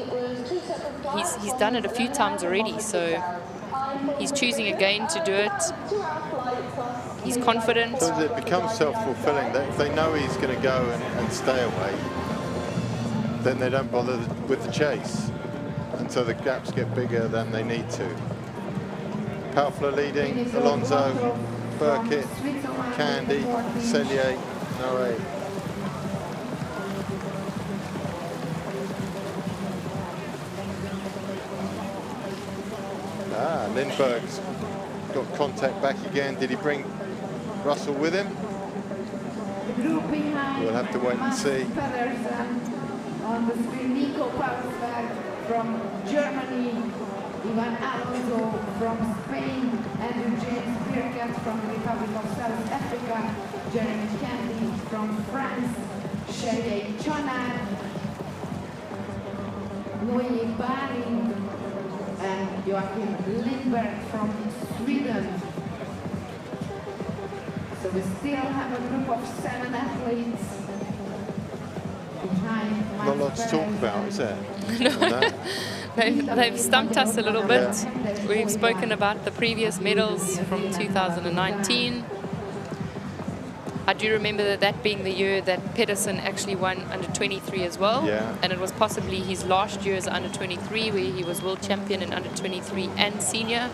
Speaker 2: he's done it a few times already, so he's choosing again to do it. He's confident.
Speaker 1: So it becomes self-fulfilling that if they know he's going to go and stay away, then they don't bother with the chase, and so the gaps get bigger than they need to. Paufler leading, Alonso, Burkett, Candy, Sellier, Noe. Lindbergh's got contact back again. Did he bring Russell with him? We'll have to wait and see.
Speaker 3: Pedersen on the screen, Nico Pausberg from Germany, Ivan Alonso from Spain, Andrew James Birkett from the Republic of South Africa, Jeremy Candy from France, Sherry Chonad, Noé Baring, and Joachim Lindberg from Sweden. So we still have a group of 7 athletes behind.
Speaker 1: Not a lot to talk about, is there?
Speaker 2: No. They've stumped us a little bit. We've spoken about the previous medals from 2019. I do remember that being the year that Pedersen actually won under 23 as well.
Speaker 1: Yeah.
Speaker 2: And it was possibly his last year as under 23, where he was world champion in under 23 and senior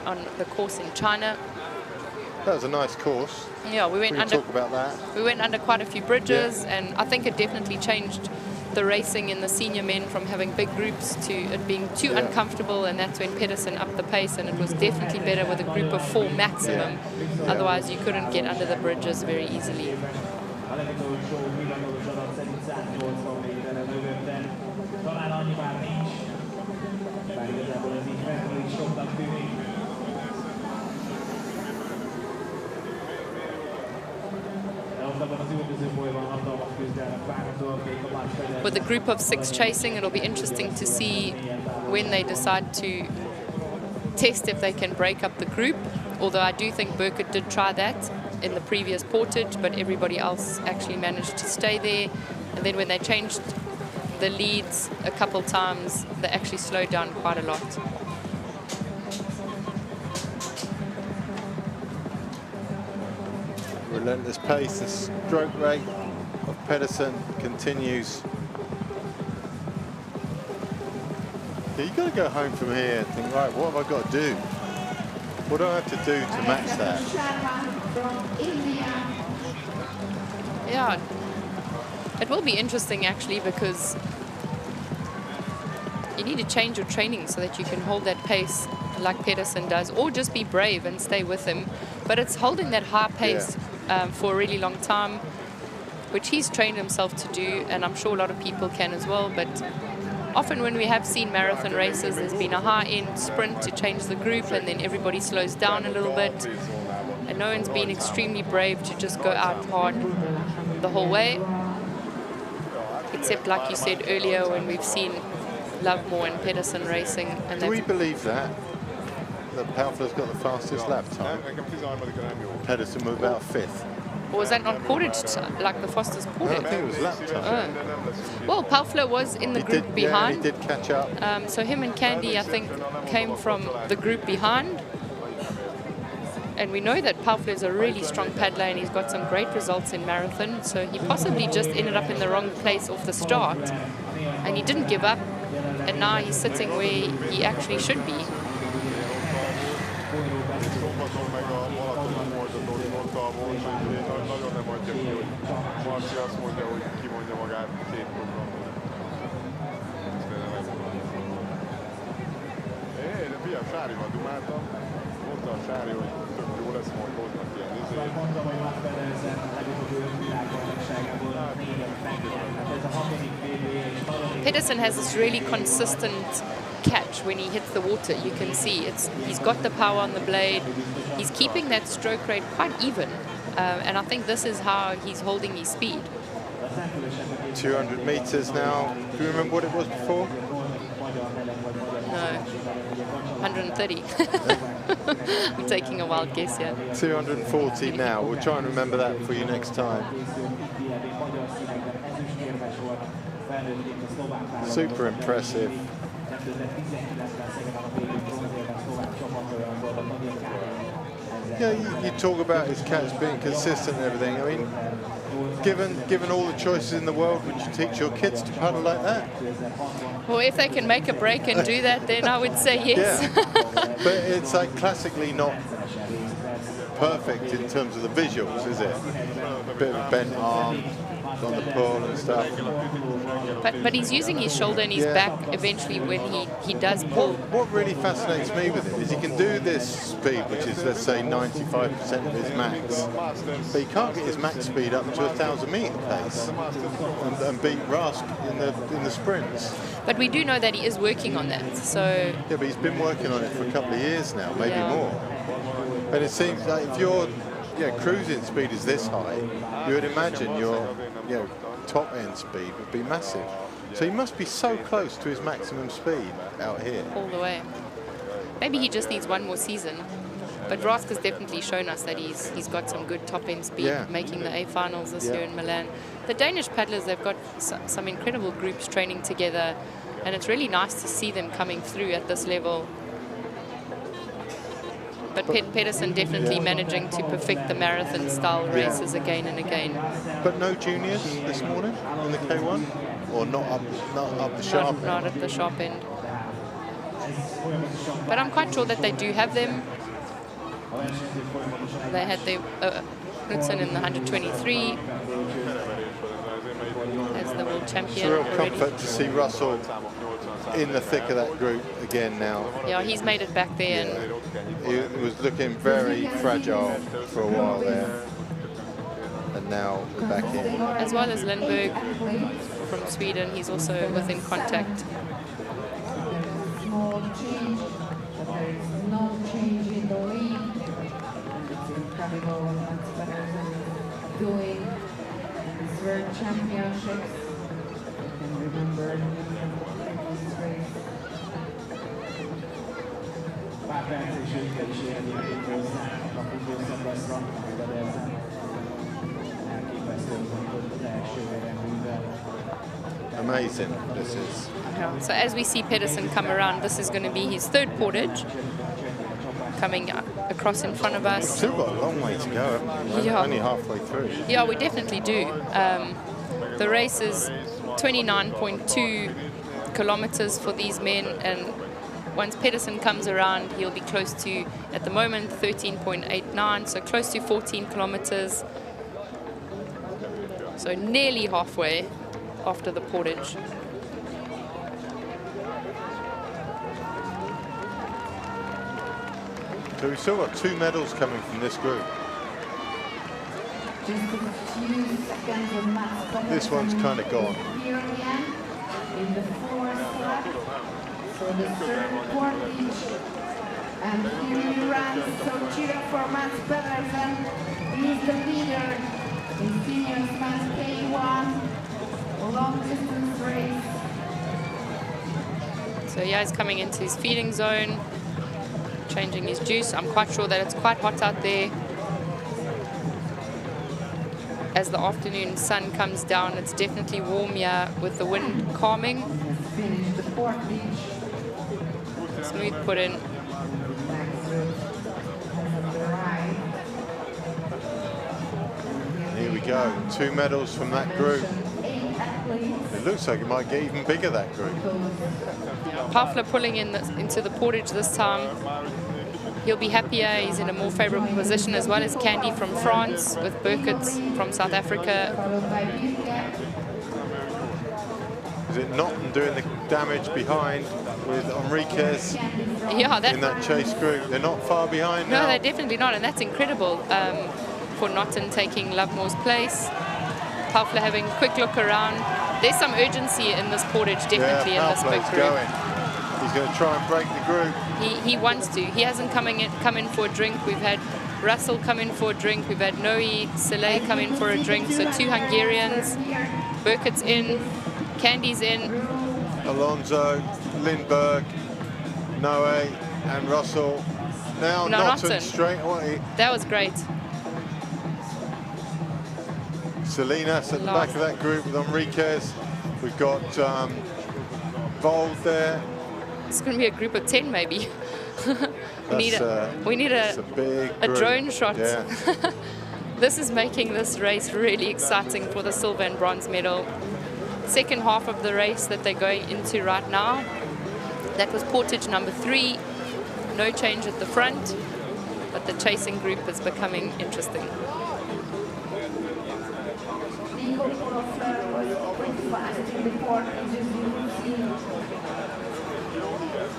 Speaker 2: on the course in China.
Speaker 1: That was a nice course.
Speaker 2: Yeah, we went under.
Speaker 1: Talk about that.
Speaker 2: We went under quite a few bridges, and I think it definitely changed the racing in the senior men from having big groups to it being too uncomfortable, and that's when Pedersen upped the pace, and it was definitely better with a group of 4 maximum. Otherwise you couldn't get under the bridges very easily. With a group of 6 chasing, it'll be interesting to see when they decide to test if they can break up the group. Although I do think Burkett did try that in the previous Portage, but everybody else actually managed to stay there. And then when they changed the leads a couple times, they actually slowed down quite a lot.
Speaker 1: Relentless pace, the stroke rate of Pedersen continues Yeah, you got to go home from here and think, right, what have I got to do? What do I have to do to match that?
Speaker 2: Yeah, it will be interesting actually, because you need to change your training so that you can hold that pace like Pedersen does, or just be brave and stay with him. But it's holding that high pace for a really long time, which he's trained himself to do, and I'm sure a lot of people can as well. But often when we have seen marathon races, there's been a high-end sprint to change the group, and then everybody slows down a little bit. And no one's been extremely brave to just go out hard the whole way. Except, like you said earlier, when we've seen Lovemore and Pedersen racing. And
Speaker 1: do we believe that Palfler's got the fastest lap time? Pedersen was about 5th.
Speaker 2: Or was that not Portage, like the fastest Portage?
Speaker 1: I think it was lap time.
Speaker 2: Well, Palfler was in the group behind.
Speaker 1: Yeah, he did catch up.
Speaker 2: So him and Candy, I think, came from the group behind. And we know that Palfler is a really strong paddler, and he's got some great results in marathon. So he possibly just ended up in the wrong place off the start. And he didn't give up. And now he's sitting where he actually should be. Pedersen has this really consistent catch when he hits the water. You can see he's got the power on the blade. He's keeping that stroke rate quite even, and I think this is how he's holding his speed.
Speaker 1: 200 meters now. Do you remember what it was before?
Speaker 2: No, 130. I'm taking a wild guess here.
Speaker 1: 240 now. We'll try and remember that for you next time. Super impressive. Yeah, you talk about his catch being consistent and everything. I mean, given all the choices in the world, would you teach your kids to paddle like that?
Speaker 2: Well, if they can make a break and do that, then I would say yes.
Speaker 1: Yeah. But it's like classically not perfect in terms of the visuals, is it? A bit of bent arm on the pull and stuff.
Speaker 2: But he's using his shoulder and his back eventually when he does pull.
Speaker 1: What really fascinates me with it is he can do this speed, which is, let's say, 95% of his max, but he can't get his max speed up to 1,000-meter pace and beat Rask in the sprints.
Speaker 2: But we do know that he is working on that. So
Speaker 1: yeah, but he's been working on it for a couple of years now, maybe more. And it seems like if your cruising speed is this high, you would imagine your top end speed would be massive. So he must be so close to his maximum speed out here.
Speaker 2: All the way. Maybe he just needs one more season. But Rask has definitely shown us that he's got some good top end speed, making the A finals this year in Milan. The Danish paddlers, they've got some incredible groups training together, and it's really nice to see them coming through at this level. But Pedersen definitely managing to perfect the marathon style races again and again.
Speaker 1: But no juniors this morning in the K1, or not up the sharp end.
Speaker 2: Not at the sharp end. But I'm quite sure that they do have them. They had their Knudsen in the 123 as the world champion.
Speaker 1: It's a real
Speaker 2: already.
Speaker 1: comfort to see Russell in the thick of that group again now.
Speaker 2: Yeah, he's made it back there.
Speaker 1: Yeah. He was looking very fragile for a while there, and now we're back in.
Speaker 2: As well as Lindberg from Sweden, he's also within contact.
Speaker 3: Small change, but there is no change in the lead. It's incredible what Max Pedersen is doing in these World Championships. I can remember the previous race.
Speaker 1: Amazing, this is.
Speaker 2: So as we see Pedersen come around, this is going to be his third portage coming across in front of us.
Speaker 1: We've still got a long way to go, haven't we?
Speaker 2: Yeah.
Speaker 1: Only halfway through.
Speaker 2: Yeah, we definitely do. The race is 29.2 kilometers for these men, and once Pedersen comes around, he'll be close to, at the moment, 13.89, so close to 14 kilometers. So nearly halfway after the Portage.
Speaker 1: So we've still got 2 medals coming from this group. This one's kind of gone.
Speaker 3: In the 4th lap for the third Portage, and here he runs. So cheer up for Mats Pedersen. He's the leader in seniors class K1 long distance race.
Speaker 2: So yeah, he's coming into his feeding zone, changing his juice. I'm quite sure that it's quite hot out there. As the afternoon sun comes down, it's definitely warm here with the wind calming. Smooth put in.
Speaker 1: Here we go, 2 medals from that group. It looks like it might get even bigger, that group.
Speaker 2: Pafler pulling in into the Portage this time. He'll be happier. He's in a more favorable position, as well as Candy from France, with Burkett from South Africa.
Speaker 1: Is it Naughton doing the damage behind with Enriquez in that chase group? They're not far behind now.
Speaker 2: No, they're definitely not, and that's incredible for Naughton taking Lovemore's place. Pafler having a quick look around. There's some urgency in this Portage, definitely, in this big group.
Speaker 1: He's going to try and break the group.
Speaker 2: He wants to. He hasn't come in for a drink. We've had Russell come in for a drink. We've had Noe, Soleil come in for a drink. So 2 Hungarians. Burkett's in. Candy's in.
Speaker 1: Alonso, Lindberg, Noe, and Russell. Now Naughton straight away.
Speaker 2: That was great.
Speaker 1: Salinas at the back of that group with Enriquez. We've got Vold there.
Speaker 2: It's going to be a group of 10, maybe. we need a drone shot.
Speaker 1: Yeah.
Speaker 2: This is making this race really exciting for the silver and bronze medal. Second half of the race that they're going into right now. That was Portage number 3. No change at the front, but the chasing group is becoming interesting.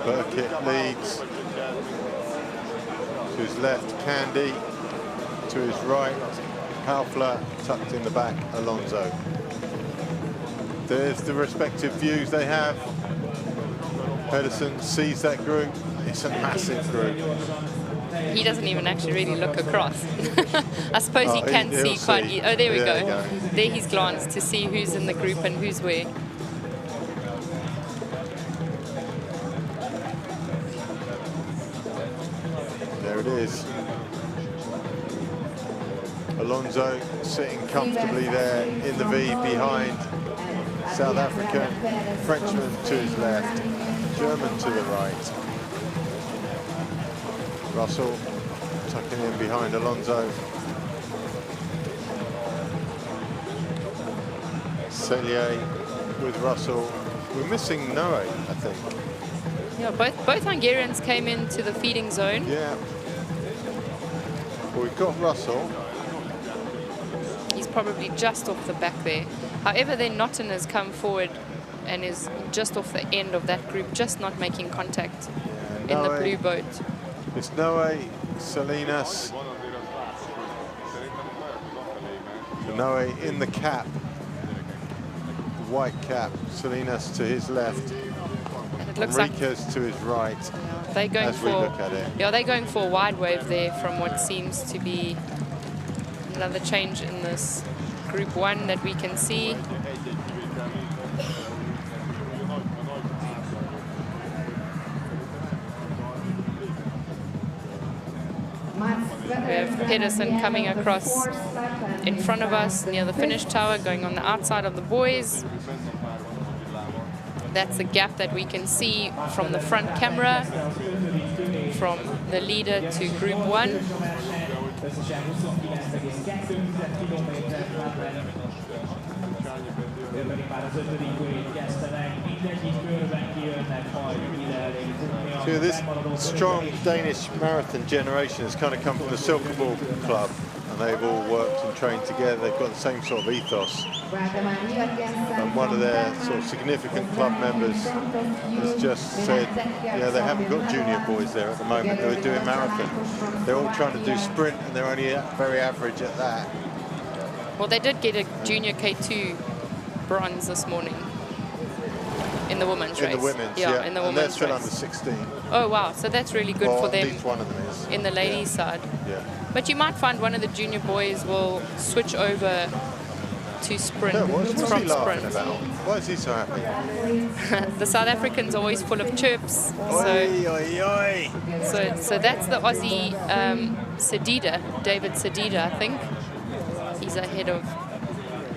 Speaker 1: Burkett leads. To his left, Candy. To his right, Pafler, tucked in the back, Alonso. There's the respective views they have. Pedersen sees that group. It's a massive group.
Speaker 2: He doesn't even actually really look across. I suppose he can see quite easily. Oh, there we go. There he's glanced to see who's in the group and who's where.
Speaker 1: There it is. Alonso sitting comfortably there in the V behind. South African, Frenchman to his left, German to the right. Russell tucking in behind Alonso. Cellier with Russell. We're missing Noe, I think.
Speaker 2: Yeah, both Hungarians came into the feeding zone.
Speaker 1: Yeah. Well, we've got Russell.
Speaker 2: He's probably just off the back there. However, then Naughton has come forward and is just off the end of that group, just not making contact in the blue boat.
Speaker 1: It's Noe, Salinas. Noe in the cap. White cap. Salinas to his left.
Speaker 2: And it looks
Speaker 1: Enriquez to his right.
Speaker 2: They're going
Speaker 1: as we look at it.
Speaker 2: Yeah, they're going for a wide wave there from what seems to be another change in this Group 1 that we can see. We have Pedersen coming across in front of us near the finish tower, going on the outside of the boys. That's the gap that we can see from the front camera, from the leader to Group 1.
Speaker 1: So this strong Danish marathon generation has kind of come from the Silkeborg club, and they've all worked and trained together. They've got the same sort of ethos. And one of their sort of significant club members has just said, yeah, they haven't got junior boys there at the moment. They're doing marathon. They're all trying to do sprint, and they're only very average at that.
Speaker 2: Well, they did get a junior K2 bronze this morning in the women's race.
Speaker 1: In the women's, yeah.
Speaker 2: In the
Speaker 1: and
Speaker 2: women's
Speaker 1: they're still
Speaker 2: race.
Speaker 1: under 16.
Speaker 2: Oh, wow. So that's really good for them.
Speaker 1: At least one of them is.
Speaker 2: In the ladies' side.
Speaker 1: Yeah.
Speaker 2: But you might find one of the junior boys will switch over to sprint.
Speaker 1: No, what's he
Speaker 2: from
Speaker 1: laughing
Speaker 2: sprint.
Speaker 1: about? Why is he so happy?
Speaker 2: The South Africans are always full of chirps.
Speaker 1: Oi, oi, oi.
Speaker 2: So that's the Aussie Sedida, David Sedida, I think. He's ahead of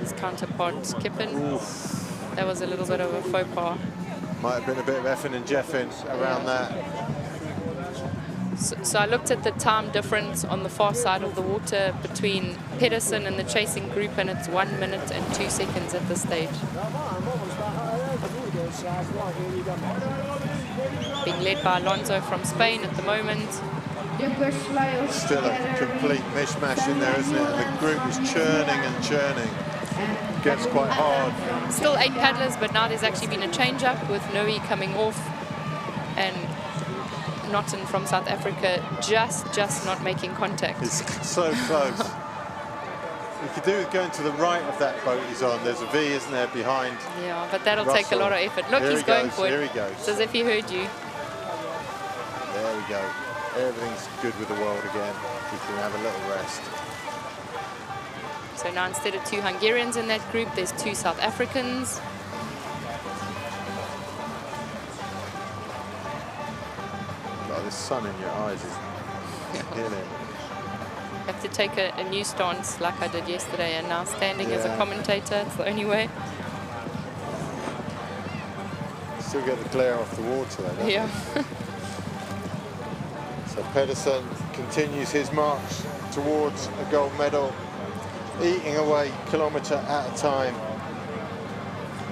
Speaker 2: his counterpart, Kippen.
Speaker 1: Oof.
Speaker 2: That was a little bit of a faux pas.
Speaker 1: Might have been a bit of effing and jeffing around that.
Speaker 2: So I looked at the time difference on the far side of the water between Pedersen and the chasing group, and it's 1 minute and 2 seconds at this stage. Being led by Alonso from Spain at the moment.
Speaker 1: Still a complete mishmash in there, isn't it? And the group is churning and churning. Gets quite hard.
Speaker 2: Still 8 paddlers, but now there's actually been a change-up with Noe coming off and Naughton from South Africa just not making contact.
Speaker 1: It's so close. You could do with going to the right of that boat he's on. There's a V, isn't there, behind?
Speaker 2: Yeah, but that'll
Speaker 1: Russell.
Speaker 2: take a lot of effort. Look,
Speaker 1: Here
Speaker 2: he's
Speaker 1: he
Speaker 2: going
Speaker 1: goes.
Speaker 2: for it.
Speaker 1: Here he goes.
Speaker 2: It's as if he heard you.
Speaker 1: There we go. Everything's good with the world again. We can have a little rest.
Speaker 2: So now instead of 2 Hungarians in that group, there's 2 South Africans.
Speaker 1: Oh, this sun in your eyes is killing.
Speaker 2: Have to take a new stance like I did yesterday, and now standing as a
Speaker 1: Yeah.
Speaker 2: commentator, it's the only way.
Speaker 1: Still get the glare off the water though, don't
Speaker 2: Yeah.
Speaker 1: you? So Pedersen continues his march towards a gold medal, eating away kilometre at a time.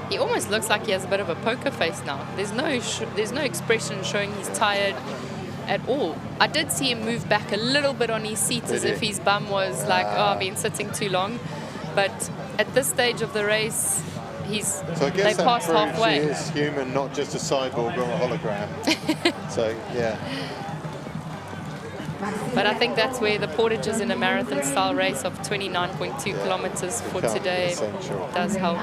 Speaker 2: He almost looks like he has a bit of a poker face now. There's no expression showing he's tired at all. I did see him move back a little bit on his seat as if his bum was like, oh, I've been sitting too long. But at this stage of the race,
Speaker 1: So I guess
Speaker 2: they
Speaker 1: that
Speaker 2: passed
Speaker 1: proves
Speaker 2: halfway.
Speaker 1: he is human, not just a cyborg or a hologram. So, yeah.
Speaker 2: But I think that's where the Portage is in a marathon style race of 29.2 kilometers for
Speaker 1: Become
Speaker 2: today
Speaker 1: essential.
Speaker 2: does help.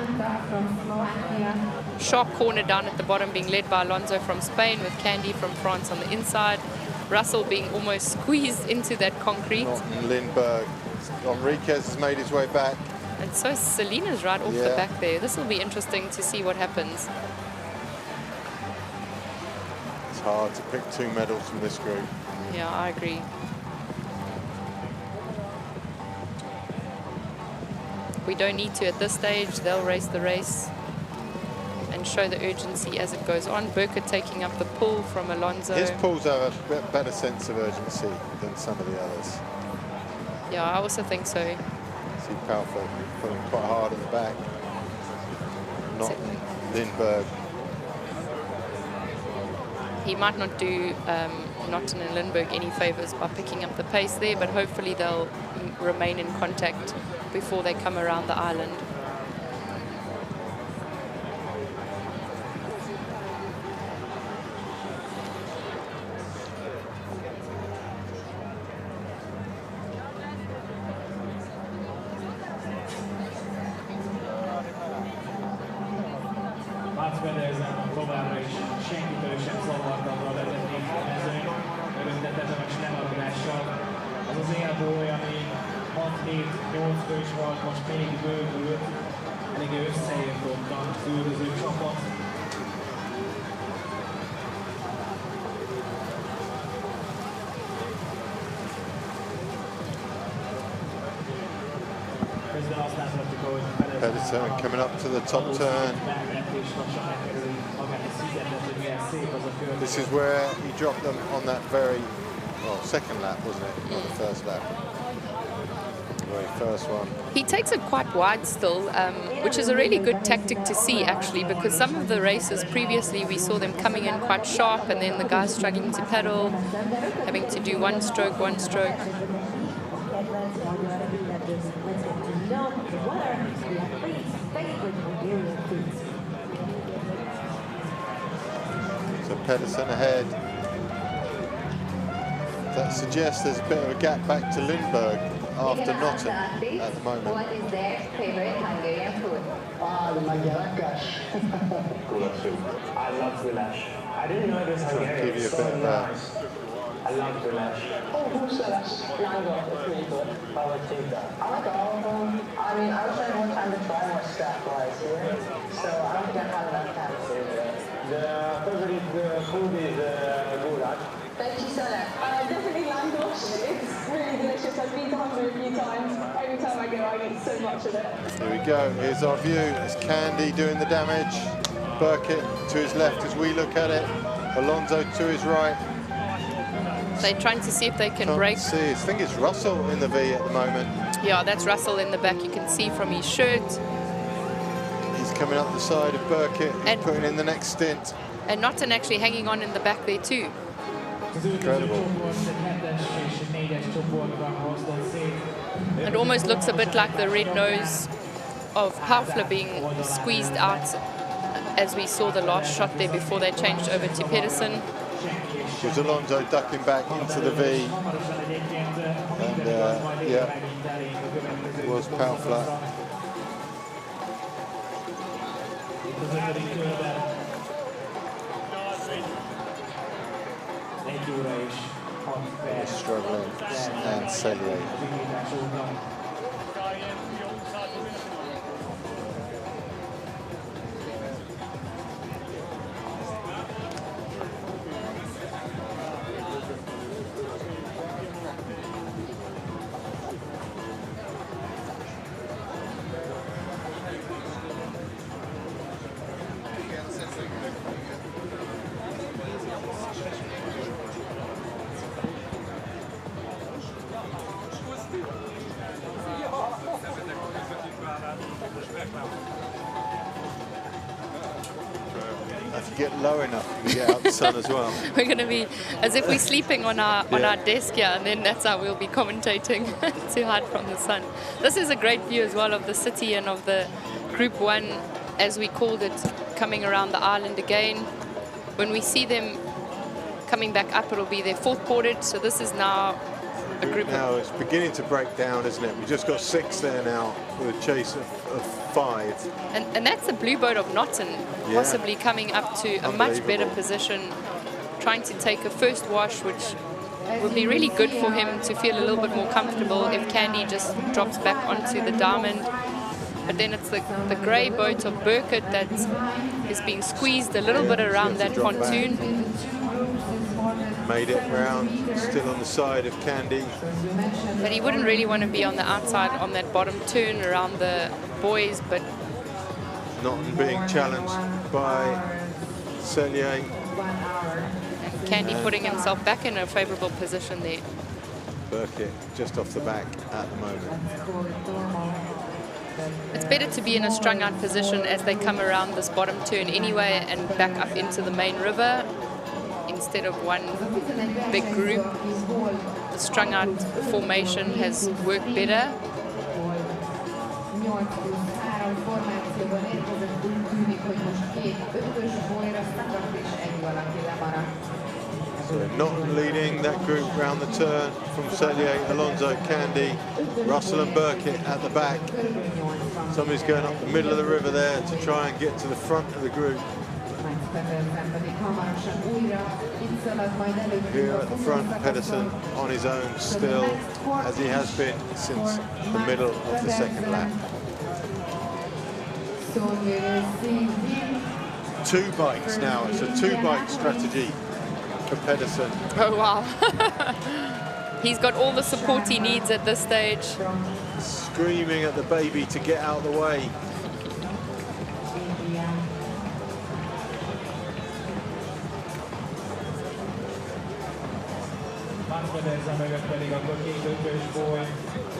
Speaker 2: Sharp corner down at the bottom being led by Alonso from Spain with Candy from France on the inside. Russell being almost squeezed into that concrete.
Speaker 1: Norton, Lindbergh. Enriquez has made his way back.
Speaker 2: And so Selena's right off the back there. This will be interesting to see what happens.
Speaker 1: It's hard to pick 2 medals from this group.
Speaker 2: Yeah, I agree. We don't need to at this stage. They'll race the race and show the urgency as it goes on. Burkett taking up the pull from Alonso.
Speaker 1: His pulls have a better sense of urgency than some of the others.
Speaker 2: Yeah, I also think so.
Speaker 1: See Palford pulling quite hard at the back. Not Lindbergh.
Speaker 2: He might not do Naughton and Lindbergh any favours by picking up the pace there, but hopefully they'll remain in contact before they come around the island.
Speaker 4: Pedersen továbbra is senkitől sem zavartatva a vezetést a mezőn, öröktetetlen a lemaradással. Az az élbóly, ami 6-7-8 fős volt, most még bővült, eléggé összeért ott az üldöző csapat.
Speaker 1: Pedersen coming up to the top turn. This is where he dropped them on that very, well, second lap, wasn't it? Not the first lap. Very first one.
Speaker 2: He takes it quite wide still, which is a really good tactic to see actually, because some of the races previously we saw them coming in quite sharp and then the guys struggling to pedal, having to do one stroke.
Speaker 1: So Pedersen ahead. That suggests there's a bit of a gap back to Lindbergh after Notten at the moment.
Speaker 5: What is their favorite Hungarian food?
Speaker 4: I love goulash. I didn't know this Hungarian.
Speaker 1: Give you a bit of that.
Speaker 4: I love goulash.
Speaker 5: Oh, goulash. Lango is really good.
Speaker 4: I would take that.
Speaker 5: I like all of them. I mean, I wish I had more time to try more stuff while I was here. So I don't think I have enough time to do it.
Speaker 4: The favorite food is goulash.
Speaker 5: Thank you so much.
Speaker 6: Definitely langosh. It's really delicious. I've been to Hungary a few times. Every time I go, I get so much of it.
Speaker 1: Here we go. Here's our view. It's Candy doing the damage. Burkett to his left as we look at it. Alonso to his right.
Speaker 2: They're trying to see if they can
Speaker 1: Can't
Speaker 2: break.
Speaker 1: see. I think it's Russell in the V at the moment.
Speaker 2: Yeah, that's Russell in the back. You can see from his shirt.
Speaker 1: He's coming up the side of Burkett. He's
Speaker 2: And-
Speaker 1: putting in the next stint.
Speaker 2: And Notten actually hanging on in the back there too.
Speaker 1: Incredible.
Speaker 2: It almost looks a bit like the red nose of Haufler being squeezed out as we saw the last shot there before they changed over to Pedersen.
Speaker 1: Was Alonso ducking back into the V. And yeah, it was Haufler. Struggling and Selye. If you get low enough, you get out the sun as well.
Speaker 2: We're going to be as if we're sleeping on our desk here, and then that's how we'll be commentating to hide from the sun. This is a great view as well of the city and of the Group 1, as we called it, coming around the island again. When we see them coming back up, it'll be their fourth Portage, so this is now a group
Speaker 1: Now it's beginning to break down, isn't it? We've just got 6 there now with a chase of 5.
Speaker 2: and that's the blue boat of Notten, possibly coming up to a much better position, trying to take a first wash, which would be really good for him to feel a little bit more comfortable if Candy just drops back onto the diamond. But then it's the grey boat of Burkett that is being squeezed a little bit around that pontoon.
Speaker 1: Made it round, still on the side of Candy.
Speaker 2: But he wouldn't really want to be on the outside on that bottom turn around the boys, but
Speaker 1: Not being challenged by Selye.
Speaker 2: Candy putting himself back in a favourable position there.
Speaker 1: Burkett just off the back at the moment.
Speaker 2: It's better to be in a strung out position as they come around this bottom turn anyway and back up into the main river instead of one big group. The strung out formation has worked better.
Speaker 1: So not leading that group round the turn from Selye, Alonso, Candy, Russell and Burkett at the back. Somebody's going up the middle of the river there to try and get to the front of the group. Here at the front, Pedersen on his own still, as he has been since the middle of the second lap. 2 bikes now, it's a 2-bike strategy for Pedersen.
Speaker 2: Oh wow. He's got all the support he needs at this stage.
Speaker 1: Screaming at the baby to get out of the way.
Speaker 4: Pedersen mögött pedig akkor két ötös boly,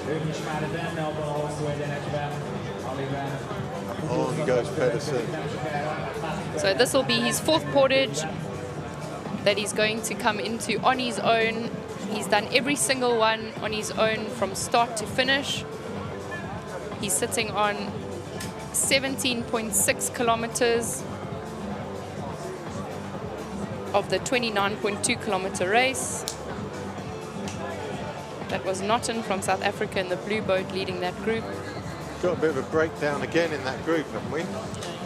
Speaker 4: ők is már benne abban a hosszú egyenekben, amiben
Speaker 1: on goes Pedersen.
Speaker 2: So this will be his 4th portage that he's going to come into on his own. He's done every single one on his own from start to finish. He's sitting on 17.6 kilometers of the 29.2 kilometer race. That was Naughton from South Africa in the blue boat leading that group.
Speaker 1: Got a bit of a breakdown again in that group, haven't we?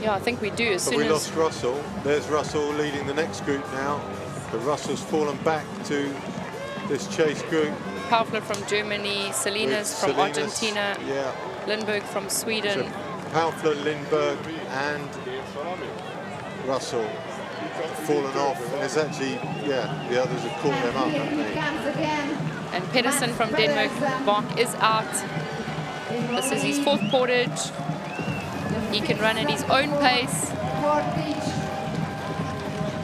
Speaker 2: Yeah, I think we do.
Speaker 1: But we lost Russell. There's Russell leading the next group now. But Russell's fallen back to this chase group.
Speaker 2: Paufler from Germany, Salinas from Argentina,
Speaker 1: yeah.
Speaker 2: Lindberg from Sweden.
Speaker 1: So Paufler, Lindberg and Russell fallen off, and it's actually, yeah, the others have caught them up, haven't they?
Speaker 2: And Pedersen from Denmark, Bach is out. This is his 4th portage. He can run at his own pace.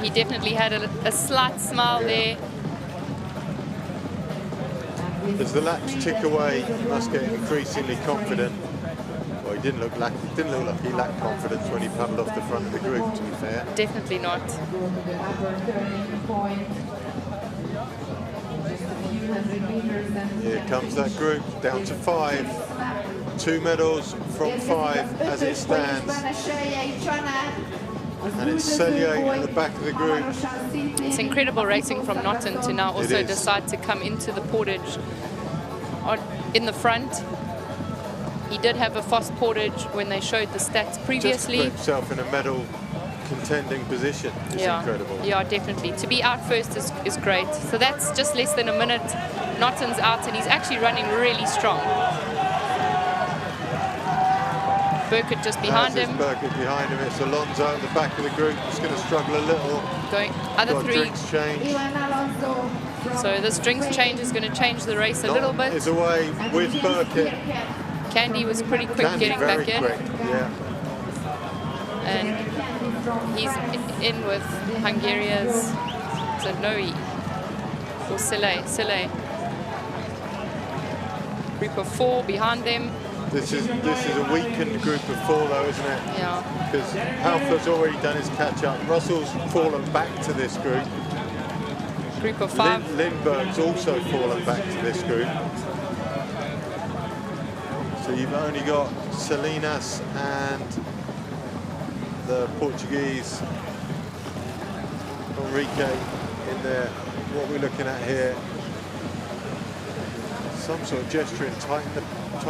Speaker 2: He definitely had a slight smile there.
Speaker 1: As the laps tick away, he must get increasingly confident. Well, he didn't look like he lacked confidence when he paddled off the front of the group, to be fair.
Speaker 2: Definitely not.
Speaker 1: Here comes that group, down to 5. 2 medals from 5 as it stands. And it's Sellier in the back of the group.
Speaker 2: It's incredible racing from Naughton to now also decide to come into the portage in the front. He did have a fast portage when they showed the stats previously.
Speaker 1: Just put himself in a medal contending position. It's incredible.
Speaker 2: Yeah, definitely. To be out first is great. So that's just less than a minute. Naughton's out and he's actually running really strong. Burkett just behind him.
Speaker 1: Burkett behind him. It's Alonso at the back of the group. He's going to struggle a little.
Speaker 2: Going other 3.
Speaker 1: Drinks change.
Speaker 2: So this drinks change is going to change the race a little bit.
Speaker 1: Is away with Burkett.
Speaker 2: Candy was pretty quick getting back in.
Speaker 1: Quick, yeah.
Speaker 2: And he's in with Hungaria's Zanoe or Sile. Group of 4 behind them.
Speaker 1: This is a weakened group of 4 though, isn't it?
Speaker 2: Yeah.
Speaker 1: Because Paufler's already done his catch up. Russell's fallen back to this group.
Speaker 2: Group of 5.
Speaker 1: Lindberg's also fallen back to this group. So you've only got Salinas and the Portuguese Enrique in there. What we're looking at here, some sort of gesture in tighten. He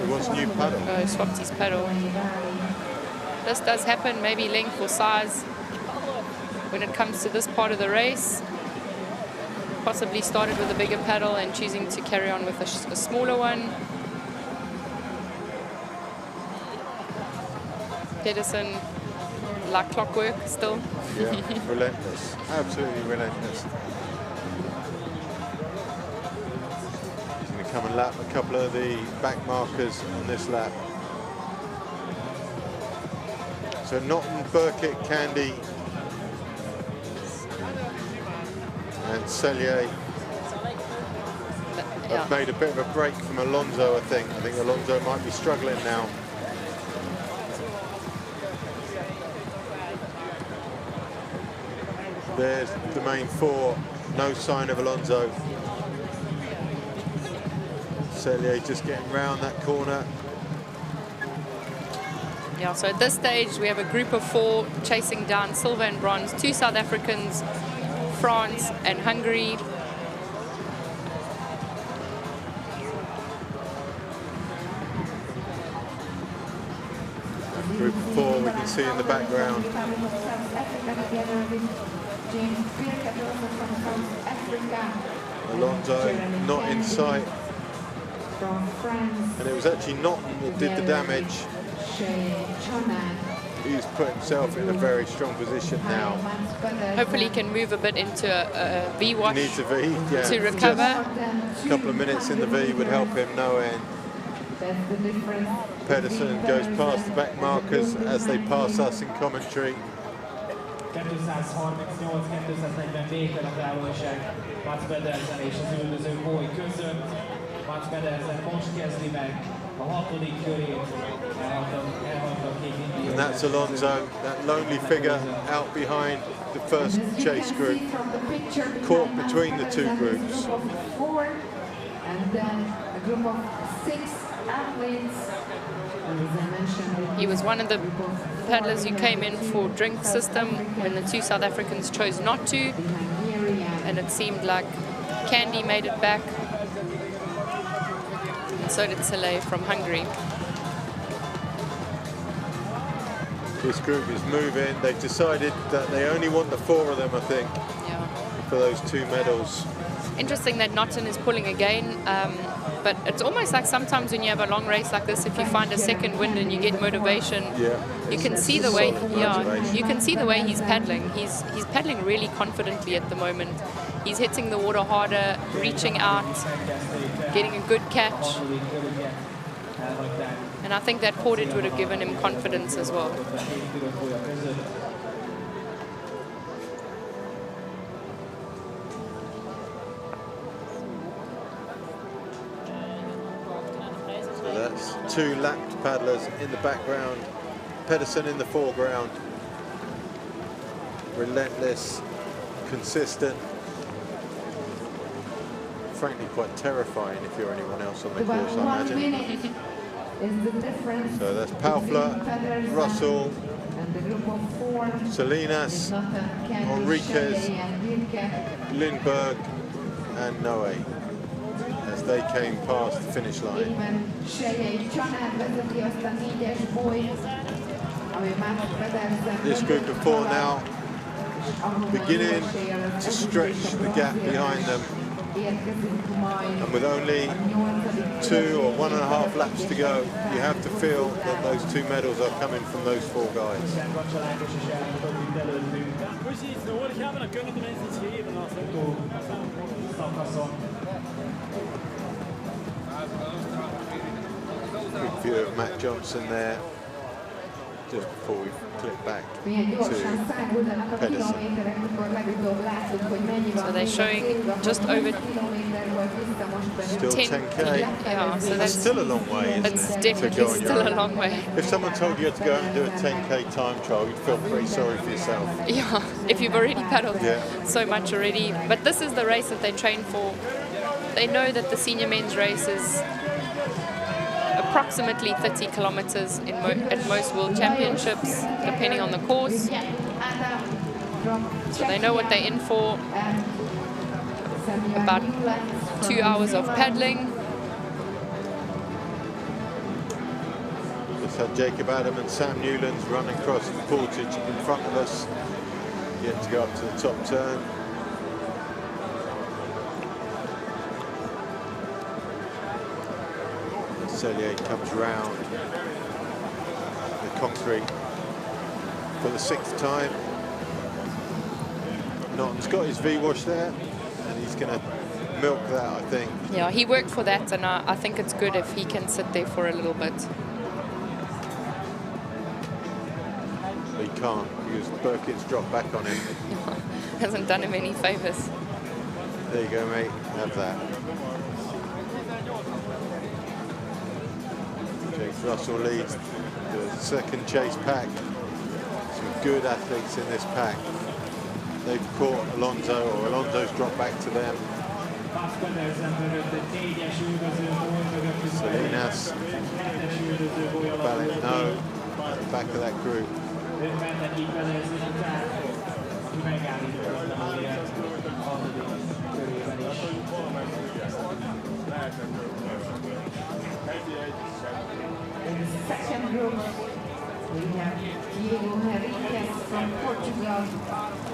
Speaker 1: wants a new paddle.
Speaker 2: Oh, he swapped his paddle. This does happen, maybe length or size when it comes to this part of the race. Possibly started with a bigger paddle and choosing to carry on with a smaller one. Pedersen, like clockwork still.
Speaker 1: Yeah, relentless, absolutely relentless. He's going to come and lap a couple of the back markers on this lap. So Naughton, Burkett, Candy and Sellier have made a bit of a break from Alonso, I think. I think Alonso might be struggling now. There's the main 4, no sign of Alonso. Sellier just getting round that corner.
Speaker 2: Yeah, so at this stage we have a group of 4 chasing down silver and bronze, 2 South Africans, France and Hungary.
Speaker 1: Group of 4 we can see in the background. Alonso not in sight. And it was actually Naughton that did the damage. He's put himself in a very strong position now.
Speaker 2: Hopefully he can move a bit into a V wash.
Speaker 1: He needs a V, yeah.
Speaker 2: To recover.
Speaker 1: Just a couple of minutes in the V would help him no end. Pedersen goes past the back markers as they pass us in commentary.
Speaker 4: 238-240 méter a távolság Mats Pedersen és az üldöző boly között. Mats Pedersen most kezdi meg a 6. körét, elhagytak két indiai.
Speaker 1: And that's Alonso, that lonely figure out behind the first chase group, caught between the two groups.
Speaker 3: And then a group of 6 athletes.
Speaker 2: He was one of the paddlers who came in for drink system when the 2 South Africans chose not to, and it seemed like Candy made it back, and so did Soleil from Hungary.
Speaker 1: This group is moving. They've decided that they only want the 4 of them, I think, for those 2 medals.
Speaker 2: Interesting that Naughton is pulling again, but it's almost like sometimes when you have a long race like this, if you find a second wind and you get motivation, you can see the way, you can see the way he's paddling. He's paddling really confidently at the moment. He's hitting the water harder, reaching out, getting a good catch. And I think that Portage would have given him confidence as well.
Speaker 1: So that's 2 lapped paddlers in the background, Pedersen in the foreground. Relentless, consistent. Frankly, quite terrifying if you're anyone else on the course, I imagine. So that's Paufler, Russell, Salinas, Enriquez, Lindbergh, and Noe as they came past the finish line. This group of 4 now beginning to stretch the gap behind them. And with only 2 or 1.5 laps to go, you have to feel that those 2 medals are coming from those 4 guys. Good view of Matt Johnson there, just before we click back to Pedersen.
Speaker 2: So they're showing just over
Speaker 1: still 10k.
Speaker 2: Yeah, so that's
Speaker 1: still a long way, isn't
Speaker 2: it's
Speaker 1: it?
Speaker 2: definitely still a long way.
Speaker 1: If someone told you had to go out and do a 10k time trial, you'd feel pretty sorry for yourself.
Speaker 2: Yeah, if you've already paddled so much already. But this is the race that they train for. They know that the senior men's race is approximately 30 kilometers at most world championships, depending on the course. So they know what they're in for. About 2 hours of paddling.
Speaker 1: Just had Jacob Adam and Sam Newlands running across the Portage in front of us. Yet to go up to the top turn. Cellier comes round the concrete for the 6th time. Naughton's got his V-wash there, and he's going to milk that, I think.
Speaker 2: Yeah, he worked for that, and I think it's good if he can sit there for a little bit.
Speaker 1: He can't, because Burkett's dropped back on him.
Speaker 2: Hasn't done him any favours.
Speaker 1: There you go, mate. Have that. James Russell leads the 2nd chase pack. Some good athletes in this pack. They've caught Alonso, or Alonso's dropped back to them. Salinas, Valentino at the back of that group.
Speaker 3: In the second group, we have Diego Henriquez from Portugal,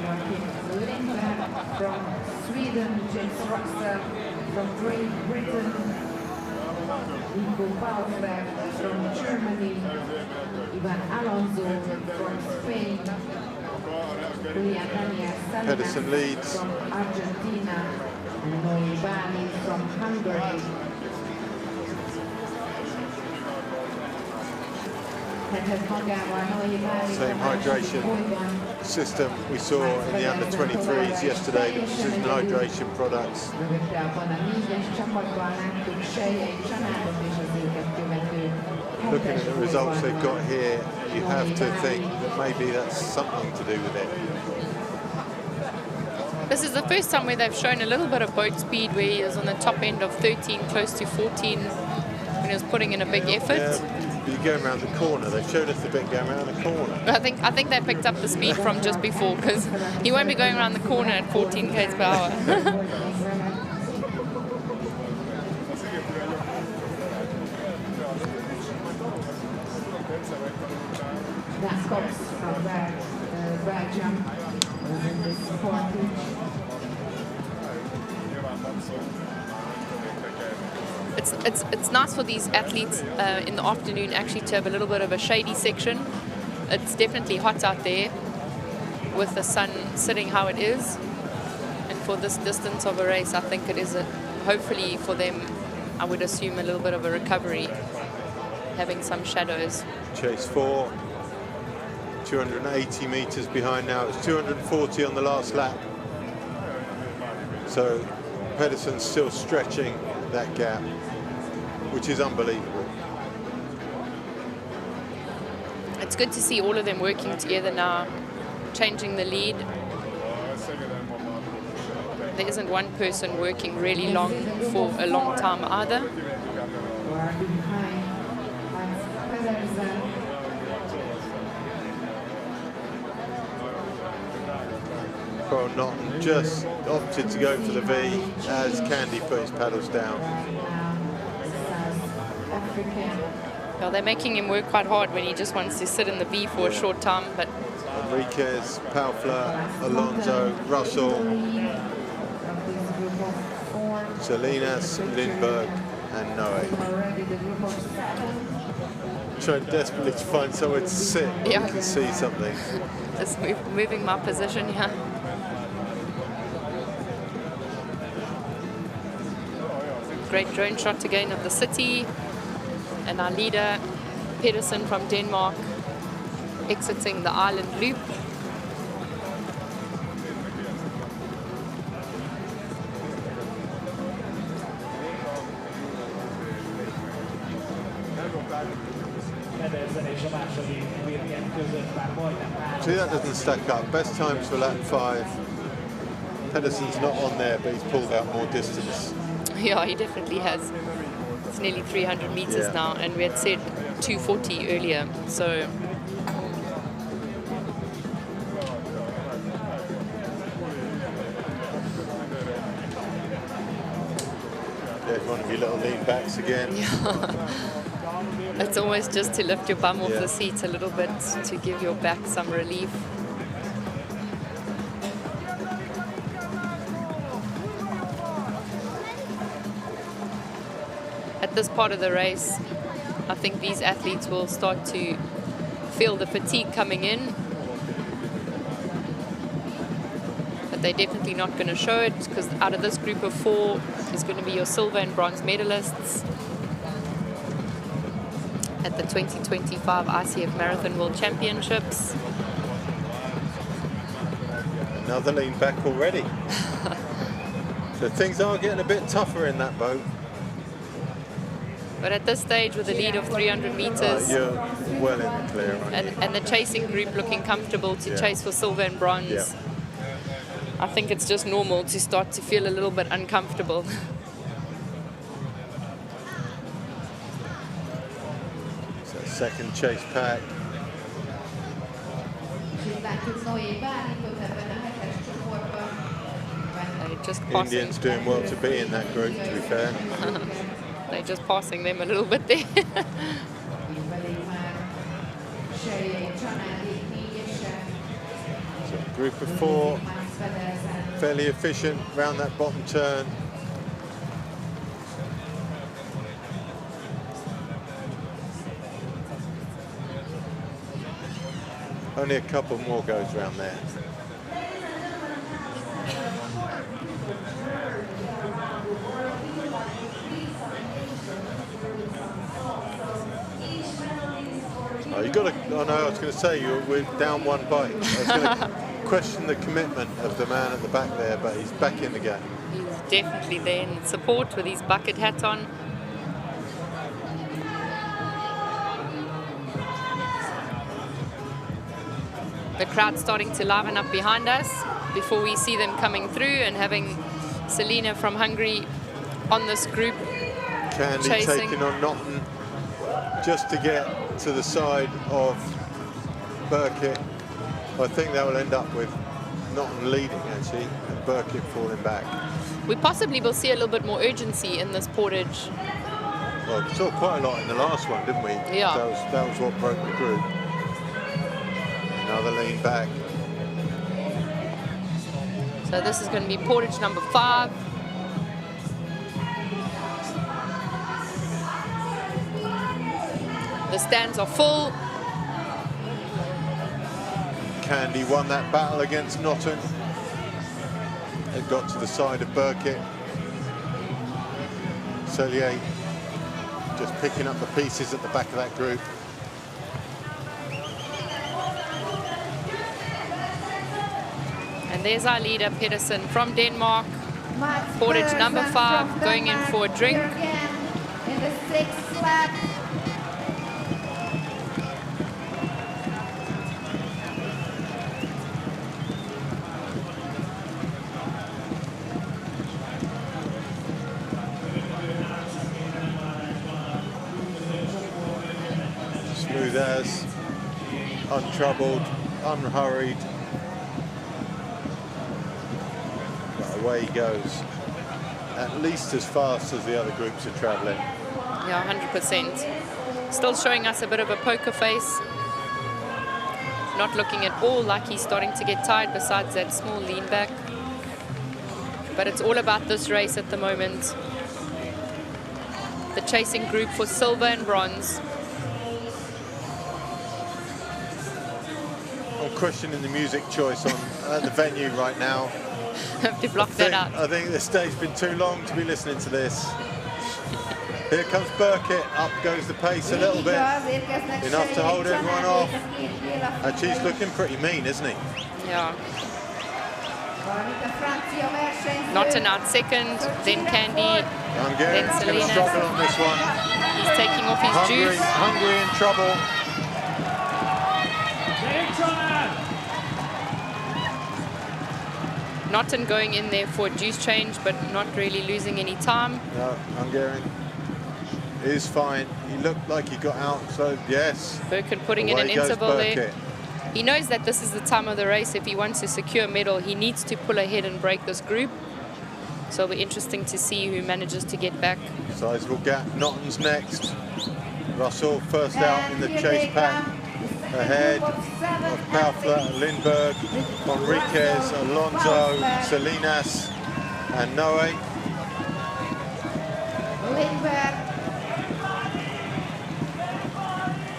Speaker 3: Joachim Lindberg from Sweden, James Russell from Great Britain, Nico Paufler from Germany, Ivan Alonso from Spain, Julian Daniel
Speaker 1: Pedersen
Speaker 3: Salinas
Speaker 1: leads.
Speaker 3: from Argentina, and Noe Bani from Hungary.
Speaker 1: Same hydration system we saw in the under 23s yesterday, the precision hydration products. Looking at the results they've got here, you have to think that maybe that's something to do with it.
Speaker 2: This is the first time where they've shown a little bit of boat speed, where he was on the top end of 13, close to 14, when he was putting in a big effort.
Speaker 1: Yeah, but you're going around the corner. They've showed us the bit going around the corner.
Speaker 2: I think they picked up the speed from just before, because he won't be going around the corner at 14 km per hour.
Speaker 3: That comes from Belgium, in this Portage.
Speaker 2: It's nice for these athletes in the afternoon actually to have a little bit of a shady section. It's definitely hot out there with the sun sitting how it is. And for this distance of a race, I think it is hopefully for them, I would assume a little bit of a recovery, having some shadows.
Speaker 1: Chase 4, 280 meters behind now. It's 240 on the last lap. So Pedersen's still stretching that gap, which is unbelievable.
Speaker 2: It's good to see all of them working together now, changing the lead. There isn't one person working really long for a long time either.
Speaker 1: Well, not just opted to go for the V as Candy put his paddles down.
Speaker 2: Well, they're making him work quite hard when he just wants to sit in the V for a short time, but
Speaker 1: Enriquez, Paufler, Alonso, Russell, Salinas, Lindbergh and Noe. Trying desperately to find somewhere to sit.
Speaker 2: Yeah.
Speaker 1: You can see something.
Speaker 2: just moving my position here. Great drone shot again of the city, and our leader Pedersen from Denmark exiting the island loop.
Speaker 1: See, that doesn't stack up. Best times for lap 5. Pedersen's not on there, but he's pulled out more distance.
Speaker 2: Yeah, he definitely has. It's nearly 300 meters now, and we had said 240 earlier, so
Speaker 1: There's one of your little lean backs again.
Speaker 2: yeah. It's almost just to lift your bum off the seat a little bit, to give your back some relief. At this part of the race, I think these athletes will start to feel the fatigue coming in. But they're definitely not going to show it, because out of this group of 4 is going to be your silver and bronze medalists at the 2025 ICF Marathon World Championships.
Speaker 1: Another lean back already. So things are getting a bit tougher in that boat.
Speaker 2: But at this stage, with a lead of 300 meters,
Speaker 1: You're well in the clear, aren't you?
Speaker 2: and the chasing group looking comfortable to chase for silver and bronze, I think it's just normal to start to feel a little bit uncomfortable.
Speaker 1: So second chase pack. Indians doing well to be in that group, to be fair.
Speaker 2: They're just passing them a little bit there.
Speaker 1: So group of 4, fairly efficient round that bottom turn. Only a couple more goes round there. Oh, you got to. Oh no, I was going to say we're down one bike. I was going to question the commitment of the man at the back there, but he's back in the game.
Speaker 2: He's definitely there in support with his bucket hat on. The crowd's starting to liven up behind us before we see them coming through, and having Selena from Hungary on this group.
Speaker 1: Candy
Speaker 2: chasing.
Speaker 1: taking on Naughton just to get to the side of Burkitt. I think that will end up with Naughton leading actually, and Burkitt falling back.
Speaker 2: We possibly will see a little bit more urgency in this Portage.
Speaker 1: Well, we saw quite a lot in the last one, didn't we?
Speaker 2: Yeah.
Speaker 1: That was what broke the group. Another lean back.
Speaker 2: So this is going to be Portage number 5. The stands are full.
Speaker 1: Candy won that battle against Naughton. It got to the side of Burkitt. Cellier just picking up the pieces at the back of that group.
Speaker 2: And there's our leader, Pedersen from Denmark.
Speaker 3: Max
Speaker 2: Portage
Speaker 3: Pedersen
Speaker 2: number 5
Speaker 3: from
Speaker 2: going in
Speaker 3: Denmark,
Speaker 2: for a drink.
Speaker 3: here again in the 6th lap.
Speaker 1: Smooth as, untroubled, unhurried. But away he goes. At least as fast as the other groups are travelling.
Speaker 2: Yeah, 100%. Still showing us a bit of a poker face. Not looking at all like he's starting to get tired, besides that small lean back. But it's all about this race at the moment. The chasing group for silver and bronze.
Speaker 1: I'm questioning the music choice on the venue right now.
Speaker 2: Have to block that out.
Speaker 1: I think this day's been too long to be listening to this. Here comes Burkitt, up goes the pace a little bit. Enough to hold everyone off. And she's looking pretty mean, isn't he?
Speaker 2: Yeah. Naughton out second, then Candy,
Speaker 1: Hungarian's
Speaker 2: then
Speaker 1: going to
Speaker 2: Selena.
Speaker 1: struggle on this one.
Speaker 2: He's taking off his juice.
Speaker 1: Hungary in trouble.
Speaker 2: Naughton going in there for a juice change, but not really losing any time.
Speaker 1: No, Hungarian is fine. He looked like he got out, so yes.
Speaker 2: Burkitt putting in
Speaker 1: Away
Speaker 2: an
Speaker 1: goes
Speaker 2: interval there.
Speaker 1: Burkitt.
Speaker 2: He knows that this is the time of the race. If he wants to secure a medal, he needs to pull ahead and break this group. So it'll be interesting to see who manages to get back.
Speaker 1: Sizable gap. Naughton's next. Russell first out in the chase pack. Ahead of Paufler, Lindberg, Enriquez, Alonso, Salinas, and Noe.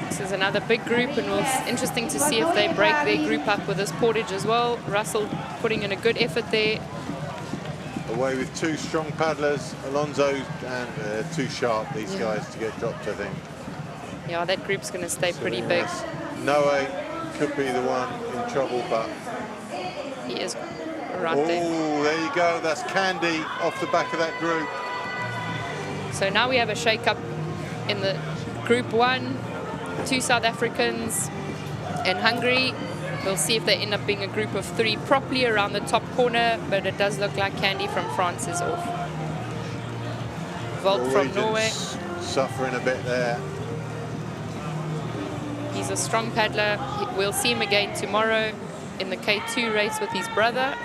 Speaker 2: This is another big group, and it's interesting to see if they break their group up with this Portage as well. Russell putting in a good effort there.
Speaker 1: Away with two strong paddlers, Alonso, and too sharp, these guys, to get dropped, I think.
Speaker 2: Yeah, that group's going to stay pretty big.
Speaker 1: Noe could be the one in trouble, but...
Speaker 2: He is right there.
Speaker 1: Oh, there you go. That's Candy off the back of that group.
Speaker 2: So now we have a shake-up in the Group 1. 2 South Africans and Hungary. We'll see if they end up being a group of 3 properly around the top corner, but it does look like Candy from France is off. Volt from Norway.
Speaker 1: Suffering a bit there.
Speaker 2: He's a strong paddler. We'll see him again tomorrow in the K2 race with his brother.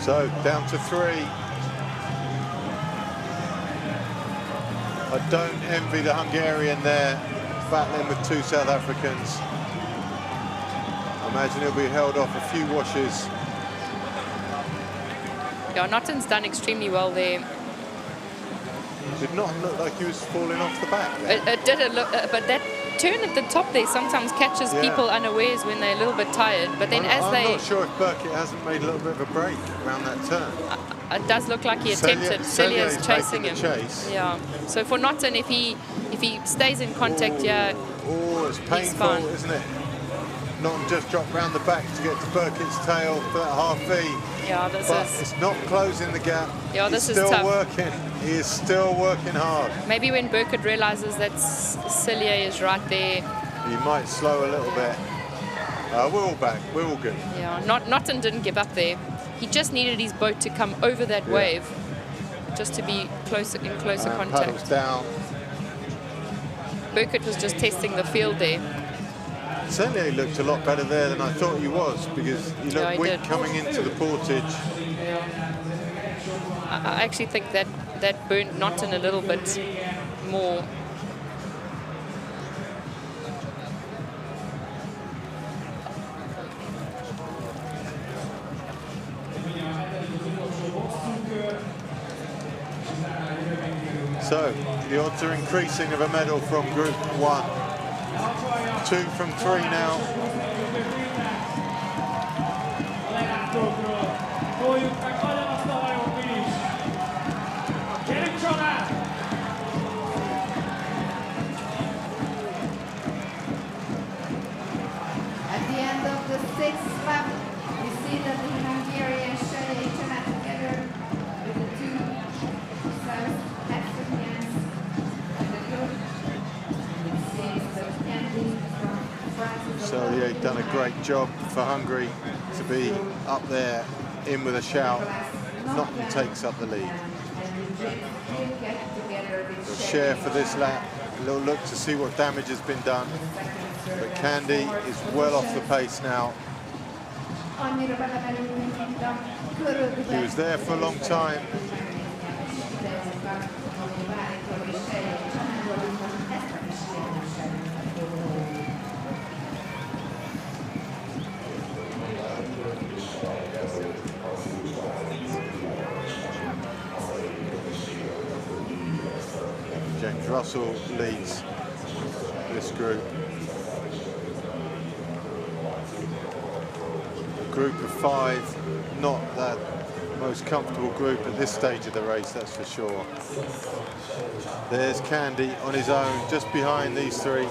Speaker 1: So down to 3. I don't envy the Hungarian there, battling with 2 South Africans. I imagine he'll be held off a few washes.
Speaker 2: Yeah, Naughton's done extremely well there.
Speaker 1: Did not look like he was falling off the back there.
Speaker 2: It didn't look, but that turn at the top there sometimes catches people unawares when they're a little bit tired. But then
Speaker 1: I'm not sure if Burkett hasn't made a little bit of a break around that turn.
Speaker 2: It does look like he attempted. Celia's chasing him.
Speaker 1: Chase.
Speaker 2: Yeah. So for Naughton, if he stays in contact,
Speaker 1: it's painful, isn't it? Naughton just dropped round the back to get to Burkett's tail for that half V.
Speaker 2: Yeah,
Speaker 1: it's not closing the gap.
Speaker 2: Yeah, this
Speaker 1: He's
Speaker 2: is
Speaker 1: still
Speaker 2: tough.
Speaker 1: working. He is still working hard.
Speaker 2: Maybe when Burkett realizes that Celia is right there,
Speaker 1: he might slow a little bit. We're all back. We're all good.
Speaker 2: Yeah, Naughton didn't give up there. He just needed his boat to come over that wave, just to be in closer contact.
Speaker 1: Paddles down.
Speaker 2: Burkett was just testing the field there.
Speaker 1: Celia looked a lot better there than I thought he was, because he looked weak coming into the portage.
Speaker 2: I actually think that burnt Naughton a little bit more.
Speaker 1: So the odds are increasing of a medal from Group 1. 2 from 3 now.
Speaker 3: At the end of the 6th lap, we see that the Hungarian showdown together with the 2 South Africans in the group. It seems that Candy from France.
Speaker 1: So they've done a great job for Hungary to be up there in with a shout. Naughton takes up the lead. We'll share for this lap. A little look to see what damage has been done. But Candy is well off the pace now. He was there for a long time. James Russell leads this group. Group of 5, not that most comfortable group at this stage of the race, that's for sure. There's Candy on his own, just behind these 3.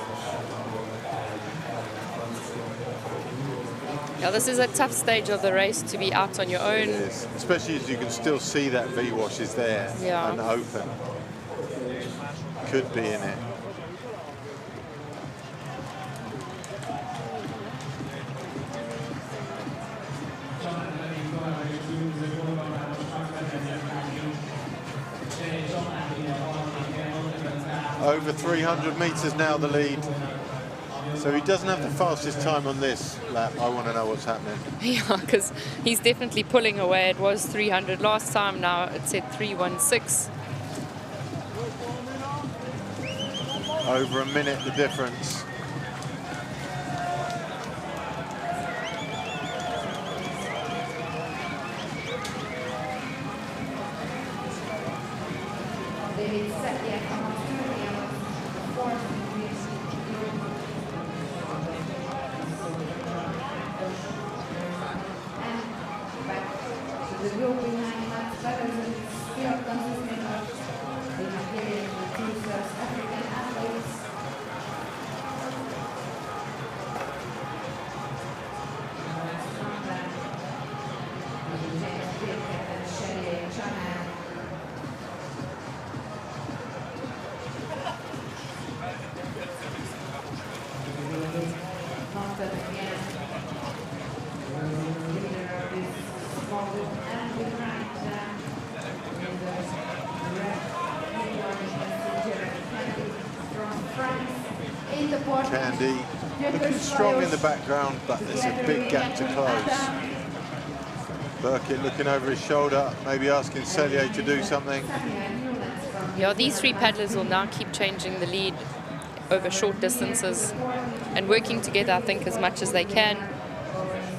Speaker 2: Yeah, this is a tough stage of the race to be out on your own.
Speaker 1: It is, especially as you can still see that V-wash is there and open. Could be in it. Over 300 meters now, the lead. So he doesn't have the fastest time on this lap. I want to know what's happening.
Speaker 2: Yeah, because he's definitely pulling away. It was 300 last time. Now it's at 316.
Speaker 1: Over a minute, the difference.
Speaker 3: The group behind Max Pedersen still consisting of the Hungarian and 2 South African athletes.
Speaker 1: Candy looking strong in the background, but there's a big gap to close. Burkett looking over his shoulder, maybe asking Cellier to do something.
Speaker 2: Yeah, these 3 paddlers will now keep changing the lead over short distances and working together, I think, as much as they can.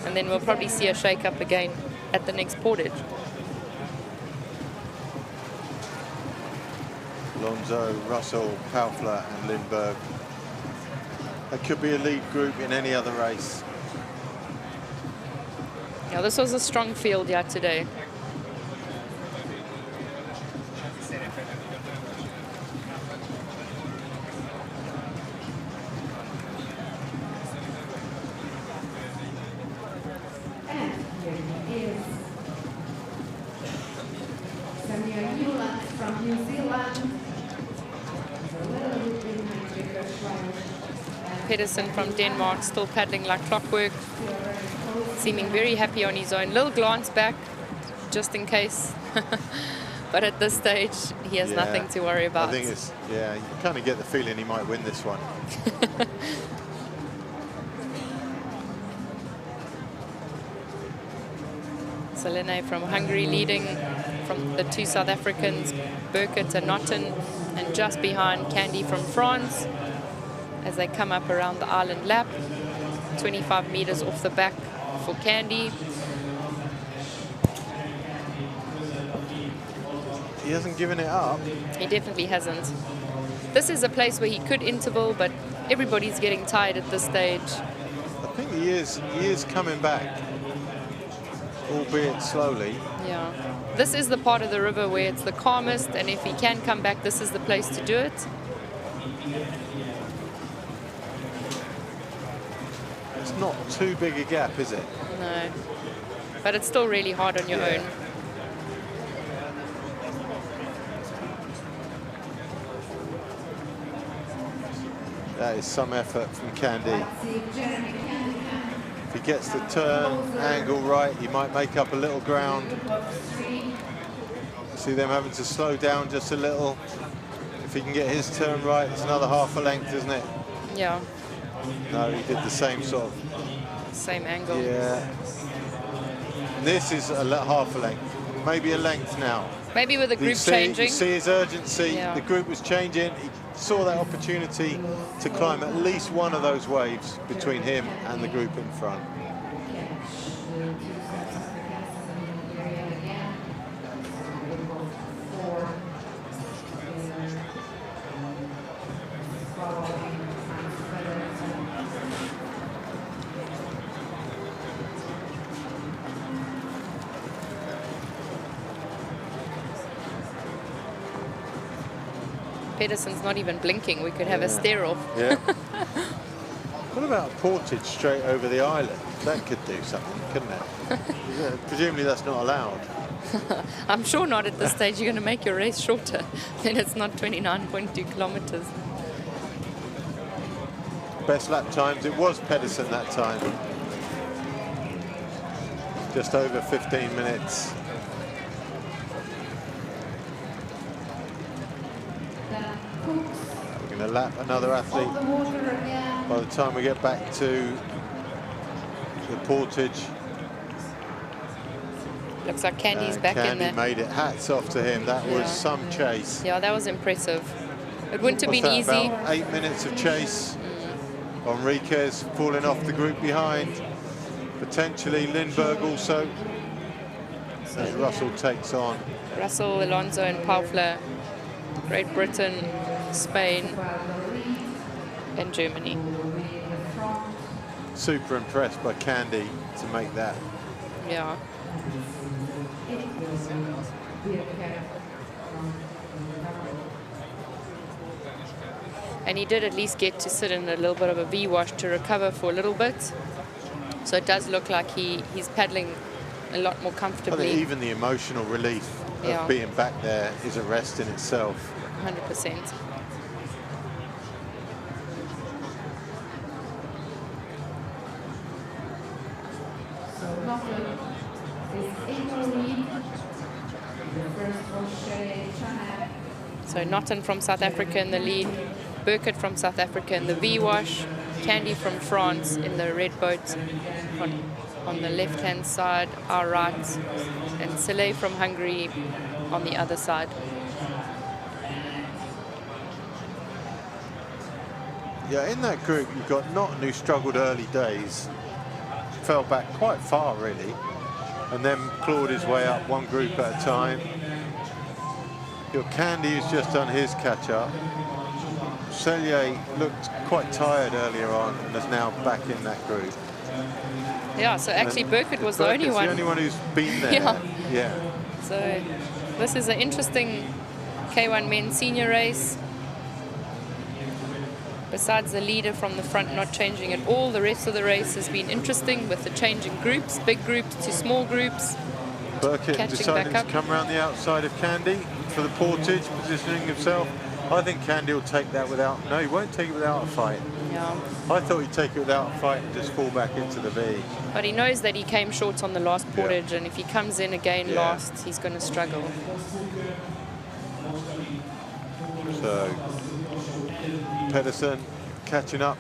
Speaker 2: And then we'll probably see a shake-up again at the next Portage.
Speaker 1: Alonso, Russell, Paufler and Lindberg. That could be a lead group in any other race.
Speaker 2: Yeah, this was a strong field yet today. Pedersen from Denmark, still paddling like clockwork, seeming very happy on his own. Little glance back, just in case. But at this stage, he has nothing to worry about.
Speaker 1: I think it's, yeah, you kind of get the feeling he might win this one.
Speaker 2: Selene from Hungary leading from the two South Africans, Burkett and Notten, and just behind Candy from France as they come up around the island lap. 25 meters off the back for Candy.
Speaker 1: He hasn't given it up.
Speaker 2: He definitely hasn't. This is a place where he could interval, but everybody's getting tired at this stage.
Speaker 1: I think he is coming back, albeit slowly.
Speaker 2: Yeah. This is the part of the river where it's the calmest, and if he can come back, this is the place to do it.
Speaker 1: It's not too big a gap, is it?
Speaker 2: No. But it's still really hard on your own.
Speaker 1: That is some effort from Candy. If he gets the turn angle right, he might make up a little ground. See them having to slow down just a little. If he can get his turn right, it's another half a length, isn't it?
Speaker 2: Yeah.
Speaker 1: No, he did the same sort of.
Speaker 2: Same angle.
Speaker 1: Yeah. This is a half a length, maybe a length now.
Speaker 2: Maybe with the group changing.
Speaker 1: You see his urgency.
Speaker 2: Yeah.
Speaker 1: The group was changing. He saw that opportunity to climb at least one of those waves between him and the group in front.
Speaker 2: Pedersen's not even blinking. We could have a stare off.
Speaker 1: Yeah. What about Portage straight over the island? That could do something, couldn't it? Presumably that's not allowed.
Speaker 2: I'm sure not at this stage. You're going to make your race shorter. Then it's not 29.2 kilometers.
Speaker 1: Best lap times, it was Pedersen that time. Just over 15 minutes. We're going to lap another athlete by the time we get back to the Portage.
Speaker 2: Looks like Candy's back in there.
Speaker 1: Candy made it. Hats off to him. That was some chase.
Speaker 2: Yeah, that was impressive. It wouldn't have been
Speaker 1: What's that,
Speaker 2: easy.
Speaker 1: about 8 minutes of chase. Enriquez falling off the group behind. Potentially Lindberg also, as Russell takes on.
Speaker 2: Russell, Alonso and Paufler. Great Britain, Spain and Germany.
Speaker 1: Super impressed by Candy to make that.
Speaker 2: Yeah. And he did at least get to sit in a little bit of a V-wash to recover for a little bit. So it does look like he's paddling a lot more
Speaker 1: I
Speaker 2: comfortably.
Speaker 1: think even the emotional relief of being back there is a rest in itself.
Speaker 2: 100%. So Notten from South Africa in the lead, Burkett from South Africa in the V-wash, Candy from France in the red boat on the left-hand side, our right, and Soleil from Hungary on the other side.
Speaker 1: Yeah, in that group you've got Notten, who struggled early days, fell back quite far really, and then clawed his way up one group at a time. Your Candy has just done his catch-up. Sellier looked quite tired earlier on and is now back in that group.
Speaker 2: Yeah, so actually Burkett was the only
Speaker 1: Burkett's
Speaker 2: one.
Speaker 1: the only one who's been there.
Speaker 2: Yeah.
Speaker 1: Yeah.
Speaker 2: So this is an interesting K1 men's senior race. Besides the leader from the front not changing at all, the rest of the race has been interesting with the changing groups, big groups to small groups.
Speaker 1: Burkett deciding to come around the outside of Candy for the Portage, positioning himself. I think Candy will take that without, no, he won't take it without a fight.
Speaker 2: Yeah.
Speaker 1: I thought he'd take it without a fight and just fall back into the V.
Speaker 2: But he knows that he came short on the last Portage, and if he comes in again last, he's going to struggle.
Speaker 1: So, Pedersen catching up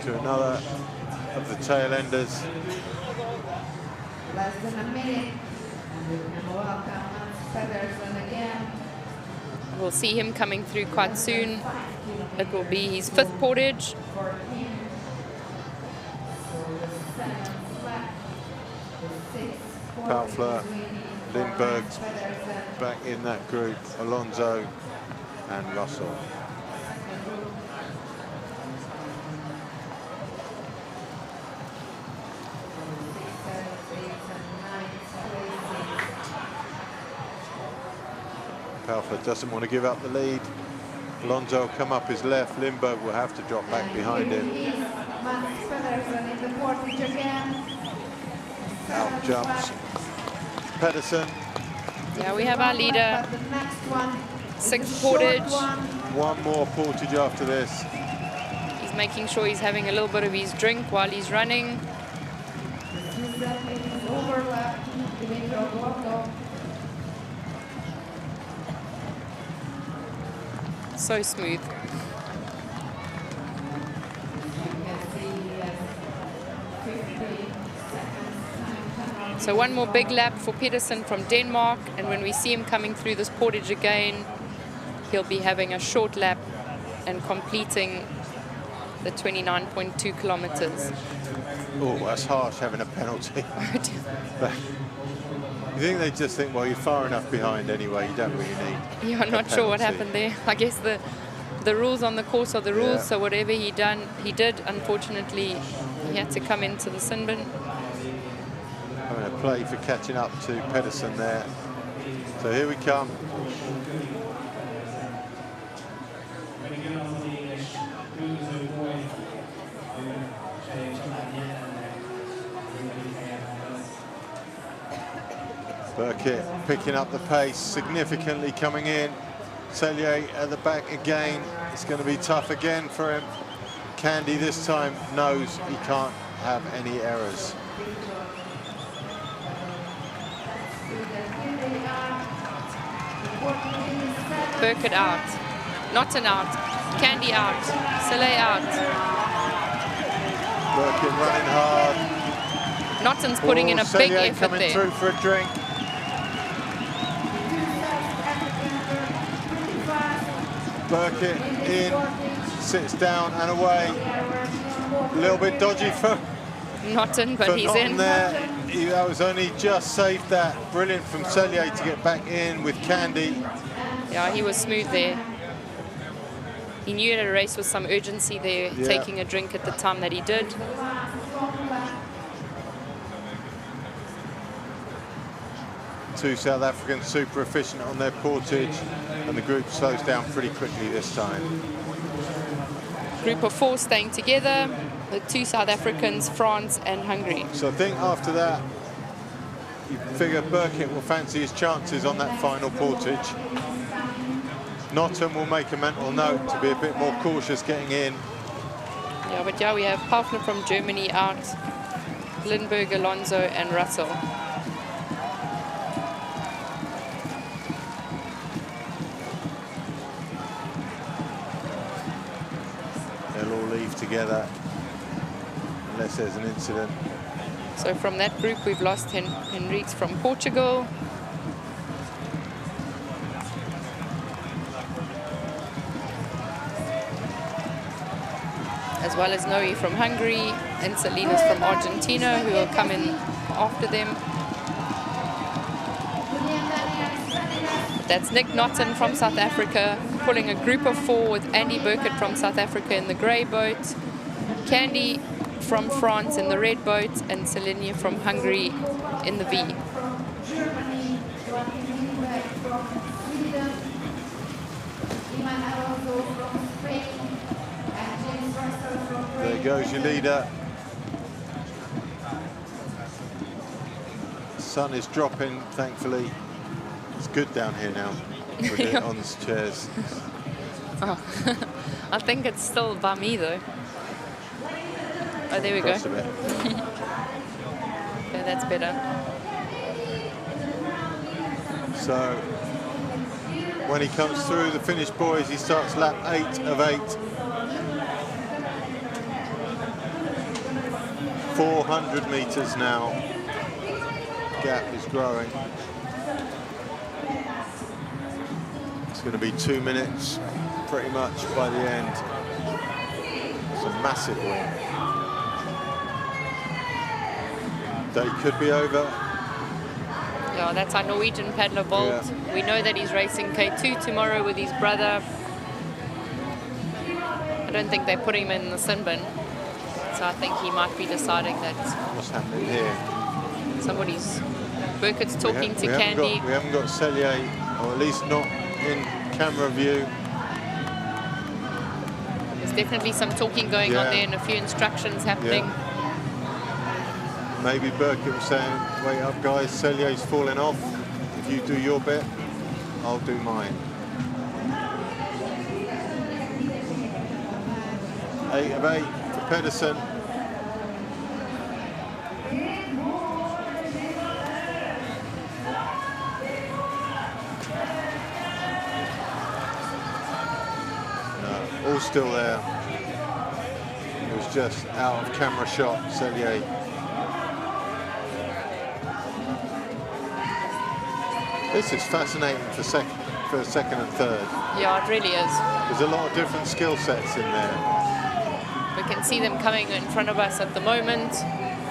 Speaker 1: to another of the tail enders.
Speaker 3: Less than a minute, and we can welcome Pedersen again.
Speaker 2: We'll see him coming through quite soon. It will be his 5th Portage.
Speaker 1: Paufler, Lindberg's back in that group, Alonso and Russell. Paufler doesn't want to give up the lead. Alonso will come up his left. Lindberg will have to drop back behind him. Out jumps Pedersen.
Speaker 2: Yeah, we have our leader. 6th Portage.
Speaker 1: One more Portage after this.
Speaker 2: He's making sure he's having a little bit of his drink while he's running. So smooth. So one more big lap for Pedersen from Denmark, and when we see him coming through this Portage again, he'll be having a short lap and completing the 29.2 kilometers.
Speaker 1: Oh, that's harsh, having a penalty. You think they just think, well, you're far enough behind anyway, you don't really need
Speaker 2: Yeah, I'm not sure what happened there. I guess the rules on the course are the rules, so whatever he did, unfortunately, he had to come into the sin bin.
Speaker 1: Having a play for catching up to Pedersen there. So here we come. Burkett picking up the pace, significantly coming in. Sellier at the back again. It's going to be tough again for him. Candy this time knows he can't have any errors.
Speaker 2: Burkett out. Norton out. Candy out. Sellier out.
Speaker 1: Burkett running hard.
Speaker 2: Norton's putting in a big
Speaker 1: Sellier
Speaker 2: effort
Speaker 1: coming
Speaker 2: there.
Speaker 1: through for a drink. Burkett in, sits down and away. A little bit dodgy for
Speaker 2: Norton, but he's
Speaker 1: Norton
Speaker 2: in.
Speaker 1: there. That was only just saved that. Brilliant from Sellier to get back in with Candy.
Speaker 2: Yeah, he was smooth there. He knew that a race with some urgency there, taking a drink at the time that he did.
Speaker 1: Two South Africans super efficient on their Portage, and the group slows down pretty quickly this time.
Speaker 2: Group of 4 staying together, the 2 South Africans, France and Hungary.
Speaker 1: So I think after that, you figure Burkett will fancy his chances on that final Portage. Norton will make a mental note to be a bit more cautious getting in.
Speaker 2: Yeah, but yeah, we have Paufler from Germany out, Lindberg, Alonso and Russell.
Speaker 1: They'll all leave together unless there's an incident.
Speaker 2: So from that group, we've lost Henriques from Portugal. As well as Noe from Hungary and Salinas from Argentina, who will come in after them. That's Nick Naughton from South Africa, pulling a group of 4 with Andy Burkett from South Africa in the grey boat, Candy from France in the red boat, and Selenia from Hungary in the V.
Speaker 1: There goes your leader. The sun is dropping, thankfully. It's good down here now with it on the chairs.
Speaker 2: Oh. I think it's still by me though. Oh, there we go.
Speaker 1: Across a bit.
Speaker 2: Okay, that's better.
Speaker 1: So when he comes through the Finnish boys, he starts lap 8 of 8. 400 meters now. Gap is growing. It's going to be 2 minutes pretty much by the end. It's a massive win. Day could be over.
Speaker 2: Yeah, that's our Norwegian paddler Bolt.
Speaker 1: Yeah.
Speaker 2: We know that he's racing K2 tomorrow with his brother. I don't think they put him in the sin bin. So I think he might be deciding that.
Speaker 1: What's happening here?
Speaker 2: Somebody's... Burkett's talking to Candy.
Speaker 1: We haven't got Cellier, or at least not in camera view.
Speaker 2: There's definitely some talking going on there and a few instructions happening.
Speaker 1: Yeah. Maybe Burkett was saying, wait up guys, Cellier's falling off. If you do your bit, I'll do mine. 8 of 8 for Pedersen. All still there. It was just out of camera shot, Cellier. This is fascinating for second and third.
Speaker 2: Yeah, it really is.
Speaker 1: There's a lot of different skill sets in there.
Speaker 2: We can see them coming in front of us at the moment.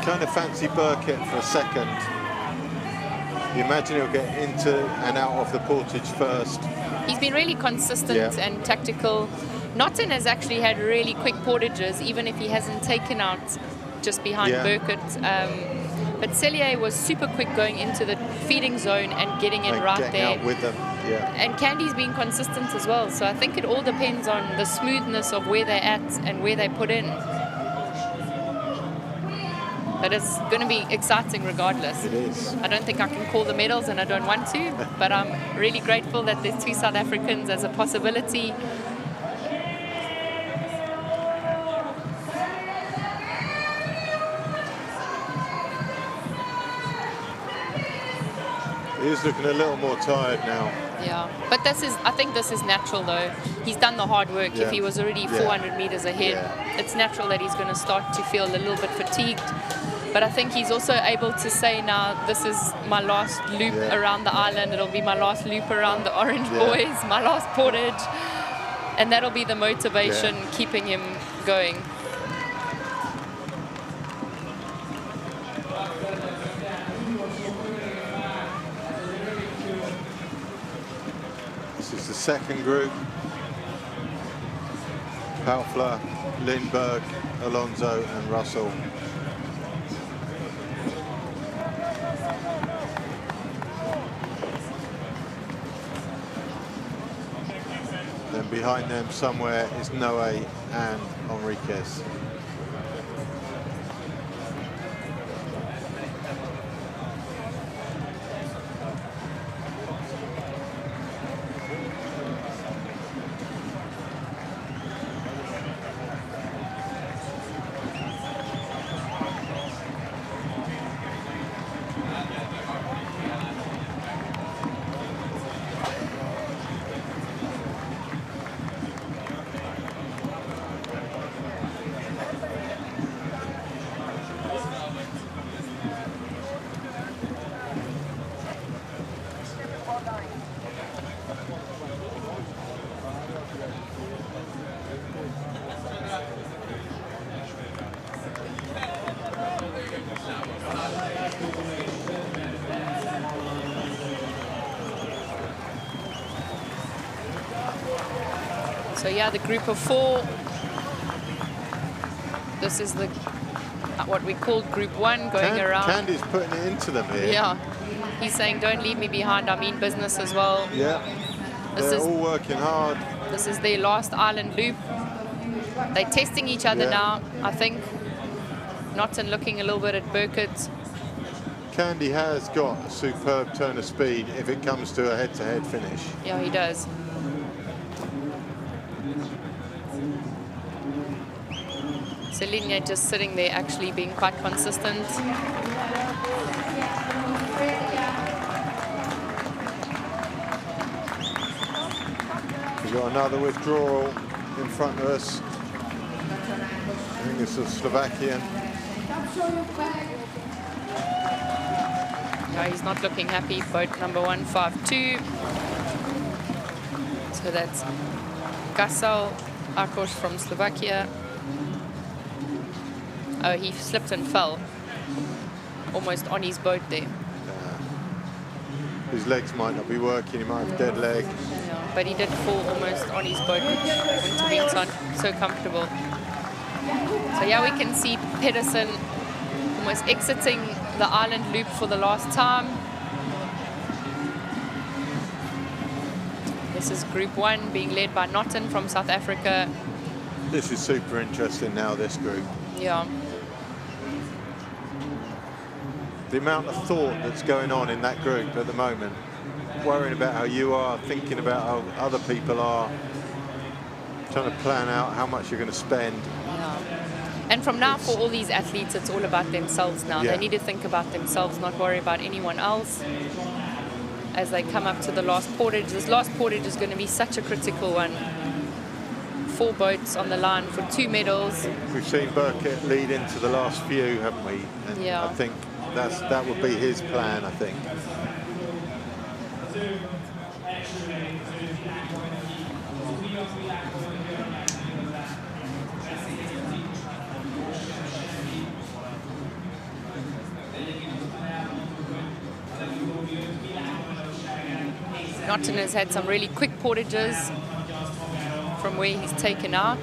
Speaker 1: Kind of fancy Burkett for a second. You imagine he'll get into and out of the Portage first.
Speaker 2: He's been really consistent and tactical. Naughton has actually had really quick portages, even if he hasn't taken out just behind Burkett. But Cellier was super quick going into the feeding zone and getting in right there.
Speaker 1: Out with them.
Speaker 2: And Candy's been consistent as well. So I think it all depends on the smoothness of where they're at and where they put in. But it's going to be exciting regardless.
Speaker 1: It is.
Speaker 2: I don't think I can call the medals, and I don't want to, but I'm really grateful that there's 2 South Africans as a possibility.
Speaker 1: He's looking a little more tired now.
Speaker 2: Yeah, but I think this is natural though. He's done the hard work. If he was already 400 meters ahead, it's natural that he's going to start to feel a little bit fatigued. But I think he's also able to say now, this is my last loop around the island. It'll be my last loop around the Orange Boys, my last portage. And that'll be the motivation keeping him going.
Speaker 1: This is the second group. Paufler, Lindberg, Alonso and Russell. Then behind them somewhere is Noe and Enriquez.
Speaker 2: So yeah, the group of 4. This is the what we call group 1 going around.
Speaker 1: Candy's putting it into them here.
Speaker 2: Yeah, he's saying, don't leave me behind, I mean business as well.
Speaker 1: Yeah, they're all working hard.
Speaker 2: This is their last island loop. They're testing each other now, I think. Naughton looking a little bit at Burkett.
Speaker 1: Candy has got a superb turn of speed if it comes to a head-to-head finish.
Speaker 2: Yeah, he does. Celine just sitting there, actually being quite consistent.
Speaker 1: We've got another withdrawal in front of us. I think it's a Slovakian.
Speaker 2: No, he's not looking happy. Boat number 152. So that's Gasal Akos from Slovakia. Oh, he slipped and fell. Almost on his boat there.
Speaker 1: His legs might not be working, he might have a dead leg.
Speaker 2: Yeah, but he did fall almost on his boat, which wouldn't have been so comfortable. So yeah, we can see Pedersen almost exiting the island loop for the last time. This is group 1 being led by Naughton from South Africa.
Speaker 1: This is super interesting now, this group.
Speaker 2: Yeah.
Speaker 1: The amount of thought that's going on in that group at the moment, worrying about how you are, thinking about how other people are, trying to plan out how much you're going to spend.
Speaker 2: Yeah. And from now, for all these athletes, it's all about themselves now.
Speaker 1: Yeah.
Speaker 2: They need to think about themselves, not worry about anyone else as they come up to the last portage. This last portage is going to be such a critical one. 4 boats on the line for 2 medals.
Speaker 1: We've seen Burkett lead into the last few, haven't we? And
Speaker 2: yeah.
Speaker 1: I think that would be his plan, I think.
Speaker 2: Naughton has had some really quick portages from where he's taken out.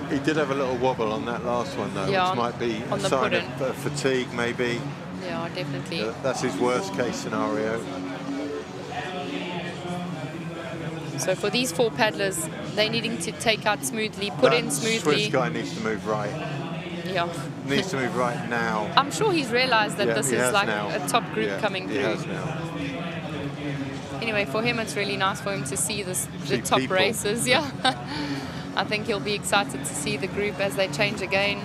Speaker 1: He did have a little wobble on that last one, though,
Speaker 2: yeah,
Speaker 1: which might be a sign of fatigue, maybe.
Speaker 2: Yeah, definitely.
Speaker 1: That's his worst case scenario.
Speaker 2: So for these 4 paddlers, they're needing to take out smoothly, put in smoothly.
Speaker 1: Swiss guy needs to move right.
Speaker 2: Yeah.
Speaker 1: Needs to move right now.
Speaker 2: I'm sure he's realized that this is like
Speaker 1: now.
Speaker 2: a top group coming through.
Speaker 1: He has now.
Speaker 2: Anyway, for him, it's really nice for him to see the top
Speaker 1: people.
Speaker 2: races. Yeah. I think he'll be excited to see the group as they change again.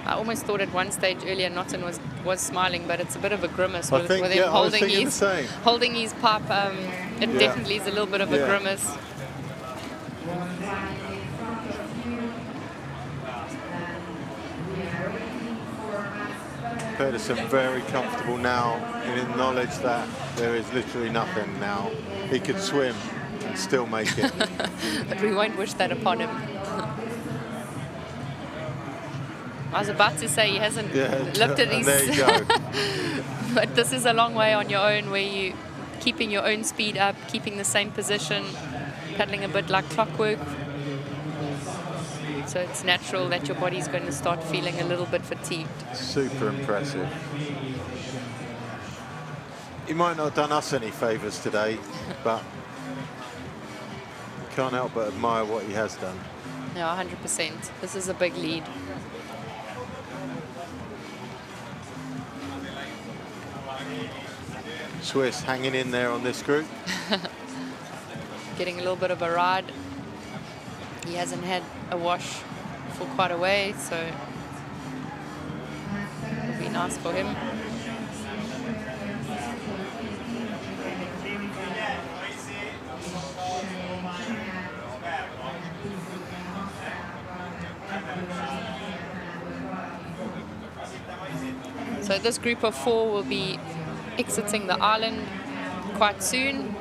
Speaker 2: I almost thought at one stage earlier Naughton was smiling, but it's a bit of a grimace with him holding his pipe. It definitely is a little bit of a grimace.
Speaker 1: Pedersen very comfortable now in the knowledge that there is literally nothing now. He could swim and still make it.
Speaker 2: But we won't wish that upon him. I was about to say he hasn't looked at his...
Speaker 1: There you go.
Speaker 2: But this is a long way on your own, where you keeping your own speed up, keeping the same position, paddling a bit like clockwork. So it's natural that your body's going to start feeling a little bit fatigued.
Speaker 1: Super impressive. He might not have done us any favours today, but can't help but admire what he has done.
Speaker 2: Yeah, 100%. This is a big lead.
Speaker 1: Swiss hanging in there on this group.
Speaker 2: Getting a little bit of a ride. He hasn't had a wash for quite a way, so it'll be nice for him. So this group of 4 will be exiting the island quite soon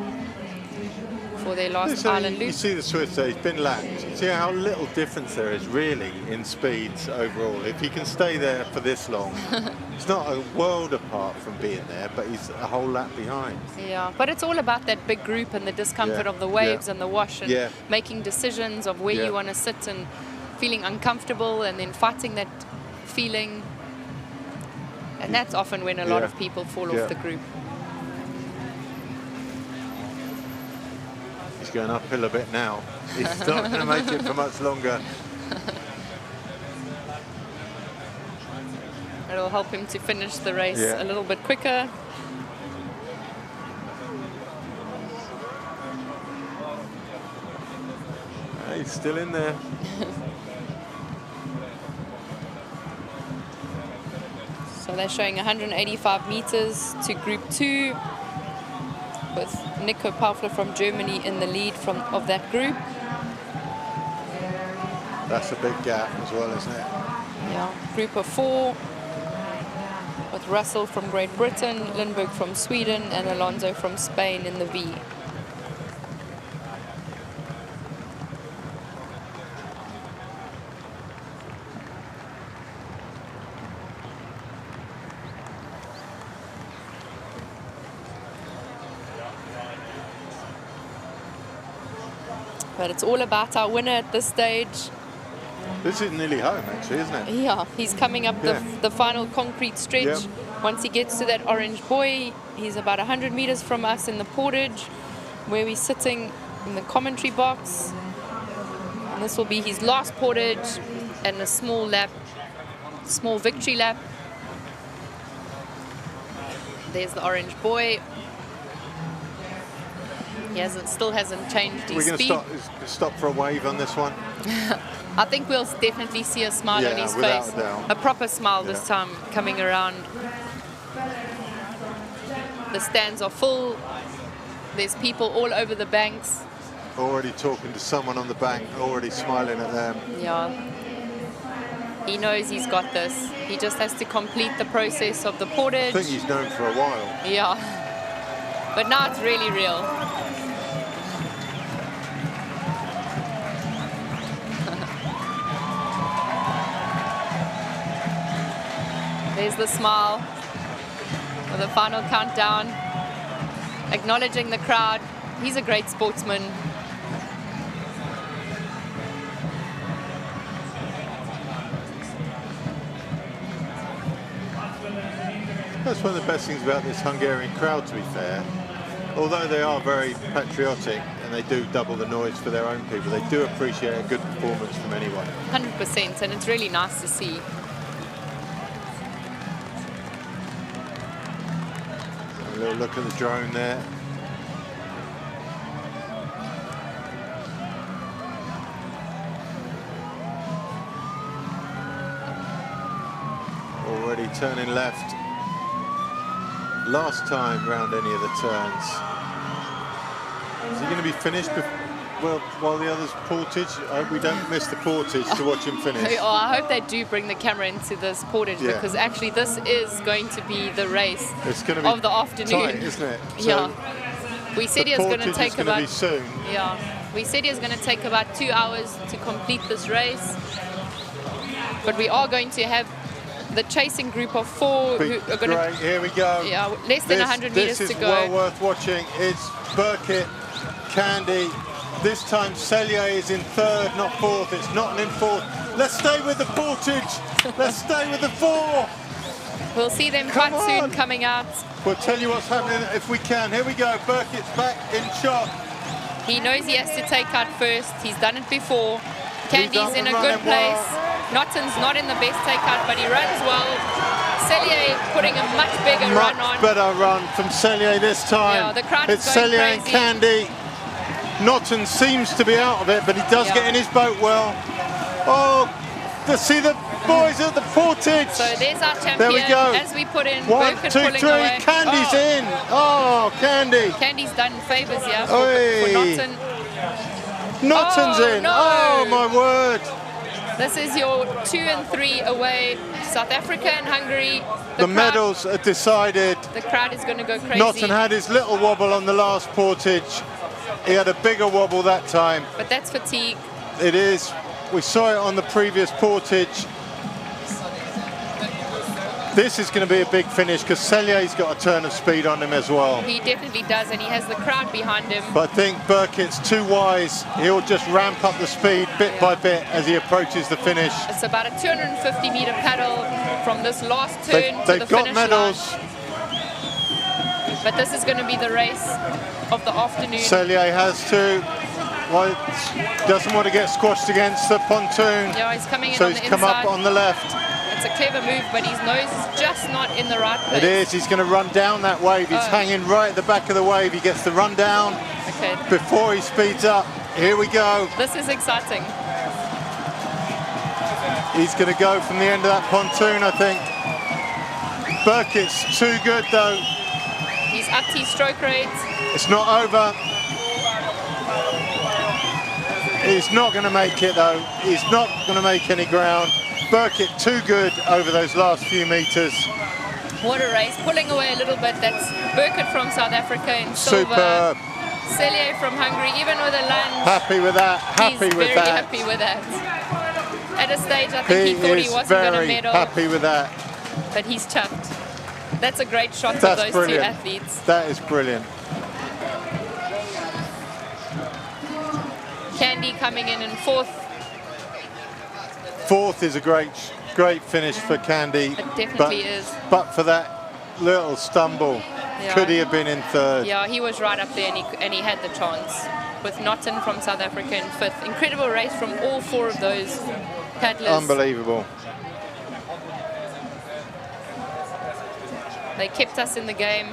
Speaker 2: for their last island loop.
Speaker 1: You see the Swiss there, he's been lapped. See how little difference there is really in speeds overall. If he can stay there for this long, It's not a world apart from being there, but he's a whole lap behind.
Speaker 2: Yeah, but it's all about that big group and the discomfort of the waves and the wash and making decisions of where you want to sit and feeling uncomfortable and then fighting that feeling. And that's often when a lot of people fall off the group.
Speaker 1: He's going uphill a bit now. He's not going to make it for much longer.
Speaker 2: It'll help him to finish the race a little bit quicker.
Speaker 1: He's still in there.
Speaker 2: So they're showing 185 meters to Group 2 with Nico Paufler from Germany in the lead of that group.
Speaker 1: That's a big gap as well, isn't it?
Speaker 2: Yeah, Group of 4 with Russell from Great Britain, Lindbergh from Sweden and Alonso from Spain in the V. But it's all about our winner at this stage.
Speaker 1: This is nearly home, actually, isn't it?
Speaker 2: Yeah, he's coming up the final concrete stretch.
Speaker 1: Yep.
Speaker 2: Once he gets to that orange buoy, he's about 100 meters from us in the Portage, where we're sitting in the commentary box. And this will be his last Portage and a small lap, small victory lap. There's the orange buoy. He still hasn't changed his speed.
Speaker 1: We're going to stop for a wave on this one.
Speaker 2: I think we'll definitely see a smile on his face. A proper smile this time coming around. The stands are full. There's people all over the banks.
Speaker 1: Already talking to someone on the bank, already smiling at them.
Speaker 2: Yeah. He knows he's got this. He just has to complete the process of the Portage.
Speaker 1: I think he's known for a while.
Speaker 2: Yeah. But now it's really real. There's the smile for the final countdown, acknowledging the crowd. He's a great sportsman.
Speaker 1: That's one of the best things about this Hungarian crowd, to be fair. Although they are very patriotic and they do double the noise for their own people, they do appreciate a good performance from anyone.
Speaker 2: 100%, and it's really nice to see.
Speaker 1: A little look at the drone there. Already turning left. Last time round any of the turns. Is he going to be finished while the others portage? I hope we don't miss the portage to watch him finish.
Speaker 2: Oh, I hope they do bring the camera into this Portage because actually this is going to be the race of the afternoon.
Speaker 1: Tight, isn't it? So
Speaker 2: yeah. We said he was going to take about we said he was going to take about 2 hours to complete this race. But we are going to have the chasing group of 4 who are going to...
Speaker 1: Here we go.
Speaker 2: Yeah, less than 100 meters to go.
Speaker 1: This is well worth watching. It's Burkitt, Candy. This time Sellier is in 3rd, not 4th. It's not in 4th. Let's stay with the Portage. Let's stay with the 4.
Speaker 2: We'll see them quite soon coming out.
Speaker 1: We'll tell you what's happening if we can. Here we go. Burkitt's back in shot.
Speaker 2: He knows he has to take out first. He's done it before. Candy's in a good place. Notton's not in the best takeout, but he runs well. Sellier putting a much bigger run on.
Speaker 1: Much better run from Sellier this time.
Speaker 2: Yeah, the crowd
Speaker 1: it's
Speaker 2: is going
Speaker 1: Sellier
Speaker 2: crazy.
Speaker 1: and Candy. Notton seems to be out of it, but he does get in his boat well. Oh, to see the boys at the Portage.
Speaker 2: So there's our champion.
Speaker 1: There we go.
Speaker 2: As we put in,
Speaker 1: 1, 2, 3.
Speaker 2: Away.
Speaker 1: Candy's in. Oh, Candy.
Speaker 2: Candy's done favors here for Notton.
Speaker 1: Notton's in.
Speaker 2: No.
Speaker 1: Oh, my word.
Speaker 2: This is your 2 and 3 away. South Africa and Hungary.
Speaker 1: The medals are decided.
Speaker 2: The crowd is going to go crazy.
Speaker 1: Notton had his little wobble on the last Portage. He had a bigger wobble that time.
Speaker 2: But that's fatigue.
Speaker 1: It is. We saw it on the previous Portage. This is going to be a big finish because Cellier's got a turn of speed on him as well.
Speaker 2: He definitely does, and he has the crowd behind him.
Speaker 1: But I think Burkett's too wise. He'll just ramp up the speed bit by bit as he approaches the finish.
Speaker 2: It's about a 250-meter paddle from this last turn to the finish line.
Speaker 1: They've got medals.
Speaker 2: But this is going to be the race of the afternoon.
Speaker 1: Cellier has to. Well, doesn't want to get squashed against the pontoon.
Speaker 2: Yeah, he's coming in
Speaker 1: so
Speaker 2: on the
Speaker 1: he's come
Speaker 2: inside.
Speaker 1: up on the left.
Speaker 2: It's a clever move, but his nose is just not in the right place.
Speaker 1: It is. He's going to run down that wave. He's hanging right at the back of the wave. He gets the run down before he speeds up. Here we go.
Speaker 2: This is exciting.
Speaker 1: He's going to go from the end of that pontoon, I think. Burkett's too good, though.
Speaker 2: He's upped his stroke rate.
Speaker 1: It's not over. He's not going to make it, though. He's not going to make any ground. Burkett too good over those last few meters.
Speaker 2: What a race. Pulling away a little bit. That's Burkett from South Africa in silver.
Speaker 1: Superb.
Speaker 2: Cellier from Hungary, even with a lunge.
Speaker 1: Happy with that.
Speaker 2: He's very happy with that. At a stage, I think he thought he wasn't going to medal.
Speaker 1: Happy with that.
Speaker 2: But he's chuffed. That's a great shot of those two athletes.
Speaker 1: That is brilliant.
Speaker 2: Candy coming in fourth.
Speaker 1: Fourth is a great finish for Candy.
Speaker 2: It definitely is.
Speaker 1: But for that little stumble, could he have been in third?
Speaker 2: Yeah, he was right up there, and he had the chance. With Naughton from South Africa in fifth. Incredible race from all four of those paddlers.
Speaker 1: Unbelievable.
Speaker 2: They kept us in the game,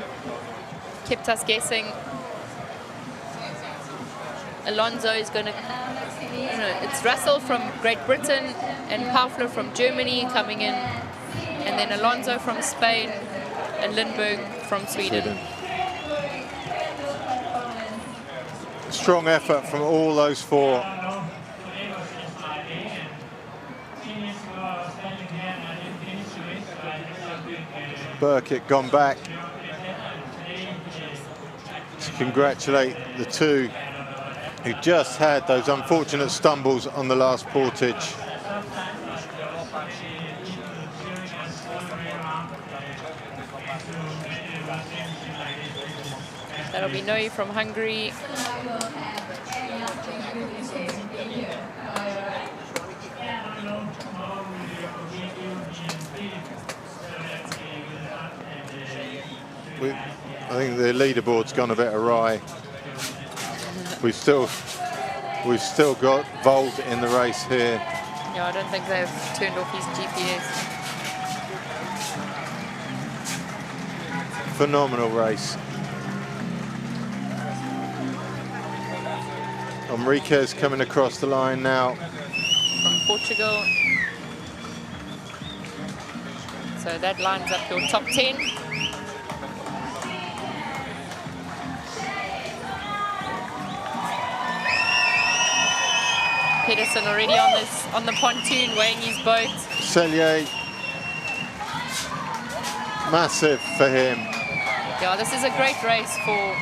Speaker 2: kept us guessing. Alonso is going to, it's Russell from Great Britain and Paufler from Germany coming in, and then Alonso from Spain and Lindberg from Sweden.
Speaker 1: Strong effort from all those four. Burkett gone back to congratulate the two who just had those unfortunate stumbles on the last portage.
Speaker 2: That'll be Noe from Hungary.
Speaker 1: I think the leaderboard's gone a bit awry. We've still got Vold in the race here.
Speaker 2: Yeah, I don't think they've turned off his GPS.
Speaker 1: Phenomenal race. Enriquez coming across the line now.
Speaker 2: From Portugal. So that lines up your top 10. Pedersen already on the pontoon weighing his boat.
Speaker 1: Cellier, massive for him.
Speaker 2: Yeah, this is a great race for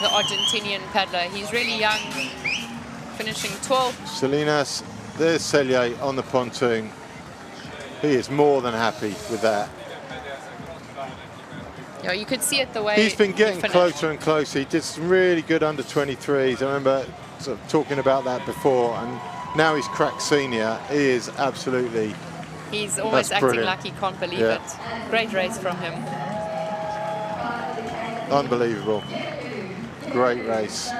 Speaker 2: the Argentinian paddler. He's really young, finishing 12th.
Speaker 1: Salinas, there's Cellier on the pontoon. He is more than happy with that.
Speaker 2: Yeah, you could see it the way
Speaker 1: he's been getting closer and closer. He did some really good under 23s. I remember sort of talking about that before, and now he's cracked senior. He is absolutely.
Speaker 2: He's almost acting like he can't believe it. Great race from him.
Speaker 1: Unbelievable. Great race.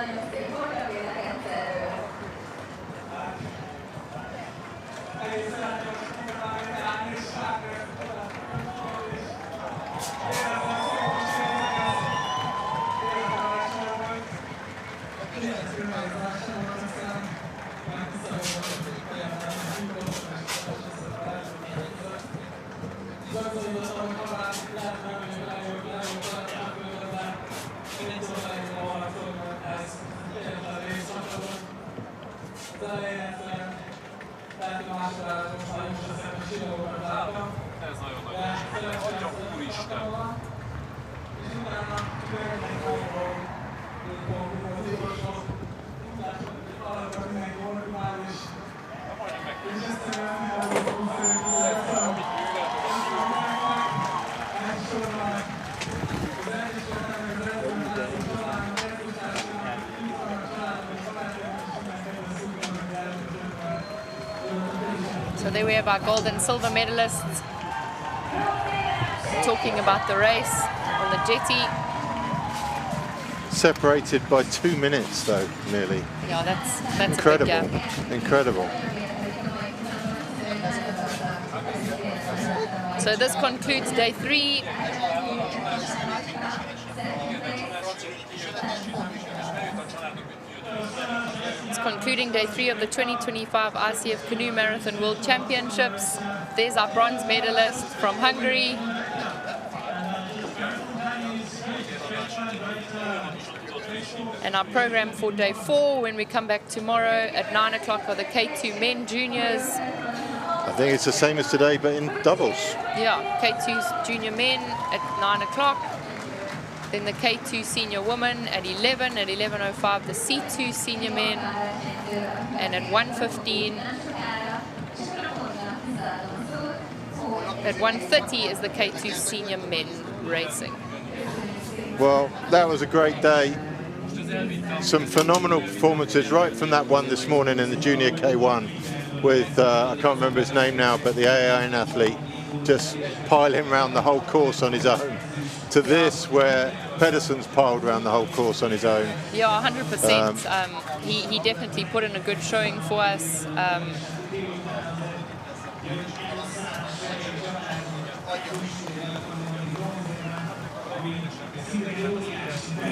Speaker 2: there we have our gold and silver medalists talking about the race on the jetty.
Speaker 1: Separated by 2 minutes, though, nearly.
Speaker 2: Yeah, that's
Speaker 1: incredible.
Speaker 2: A big gap.
Speaker 1: Incredible.
Speaker 2: So this concludes day 3. It's concluding day 3 of the 2025 ICF Canoe Marathon World Championships. There's our bronze medalist from Hungary. And our program for day 4, when we come back tomorrow at 9 o'clock, are the K2 men juniors.
Speaker 1: I think it's the same as today, but in doubles.
Speaker 2: Yeah, K2's junior men at 9 o'clock. Then the K2 senior women at 11. At 11:05, the C2 senior men. And at 1:15, at 1:30 is the K2 senior men racing.
Speaker 1: Well, that was a great day. Some phenomenal performances right from that one this morning in the junior K1 with, I can't remember his name now, but the AIN athlete just piling around the whole course on his own, to this where Pedersen's piled around the whole course on his own.
Speaker 2: Yeah, 100%. He definitely put in a good showing for us.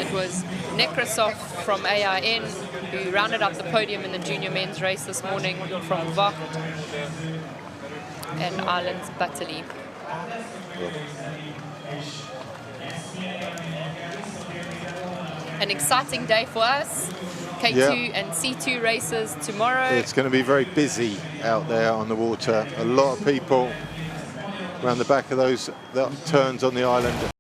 Speaker 2: It was Nekrasov from AIN who rounded up the podium in the junior men's race this morning from Vogt and Ireland's Battley. An exciting day for us. K2 and C2 races tomorrow.
Speaker 1: It's going to be very busy out there on the water. A lot of people around the back of those turns on the island.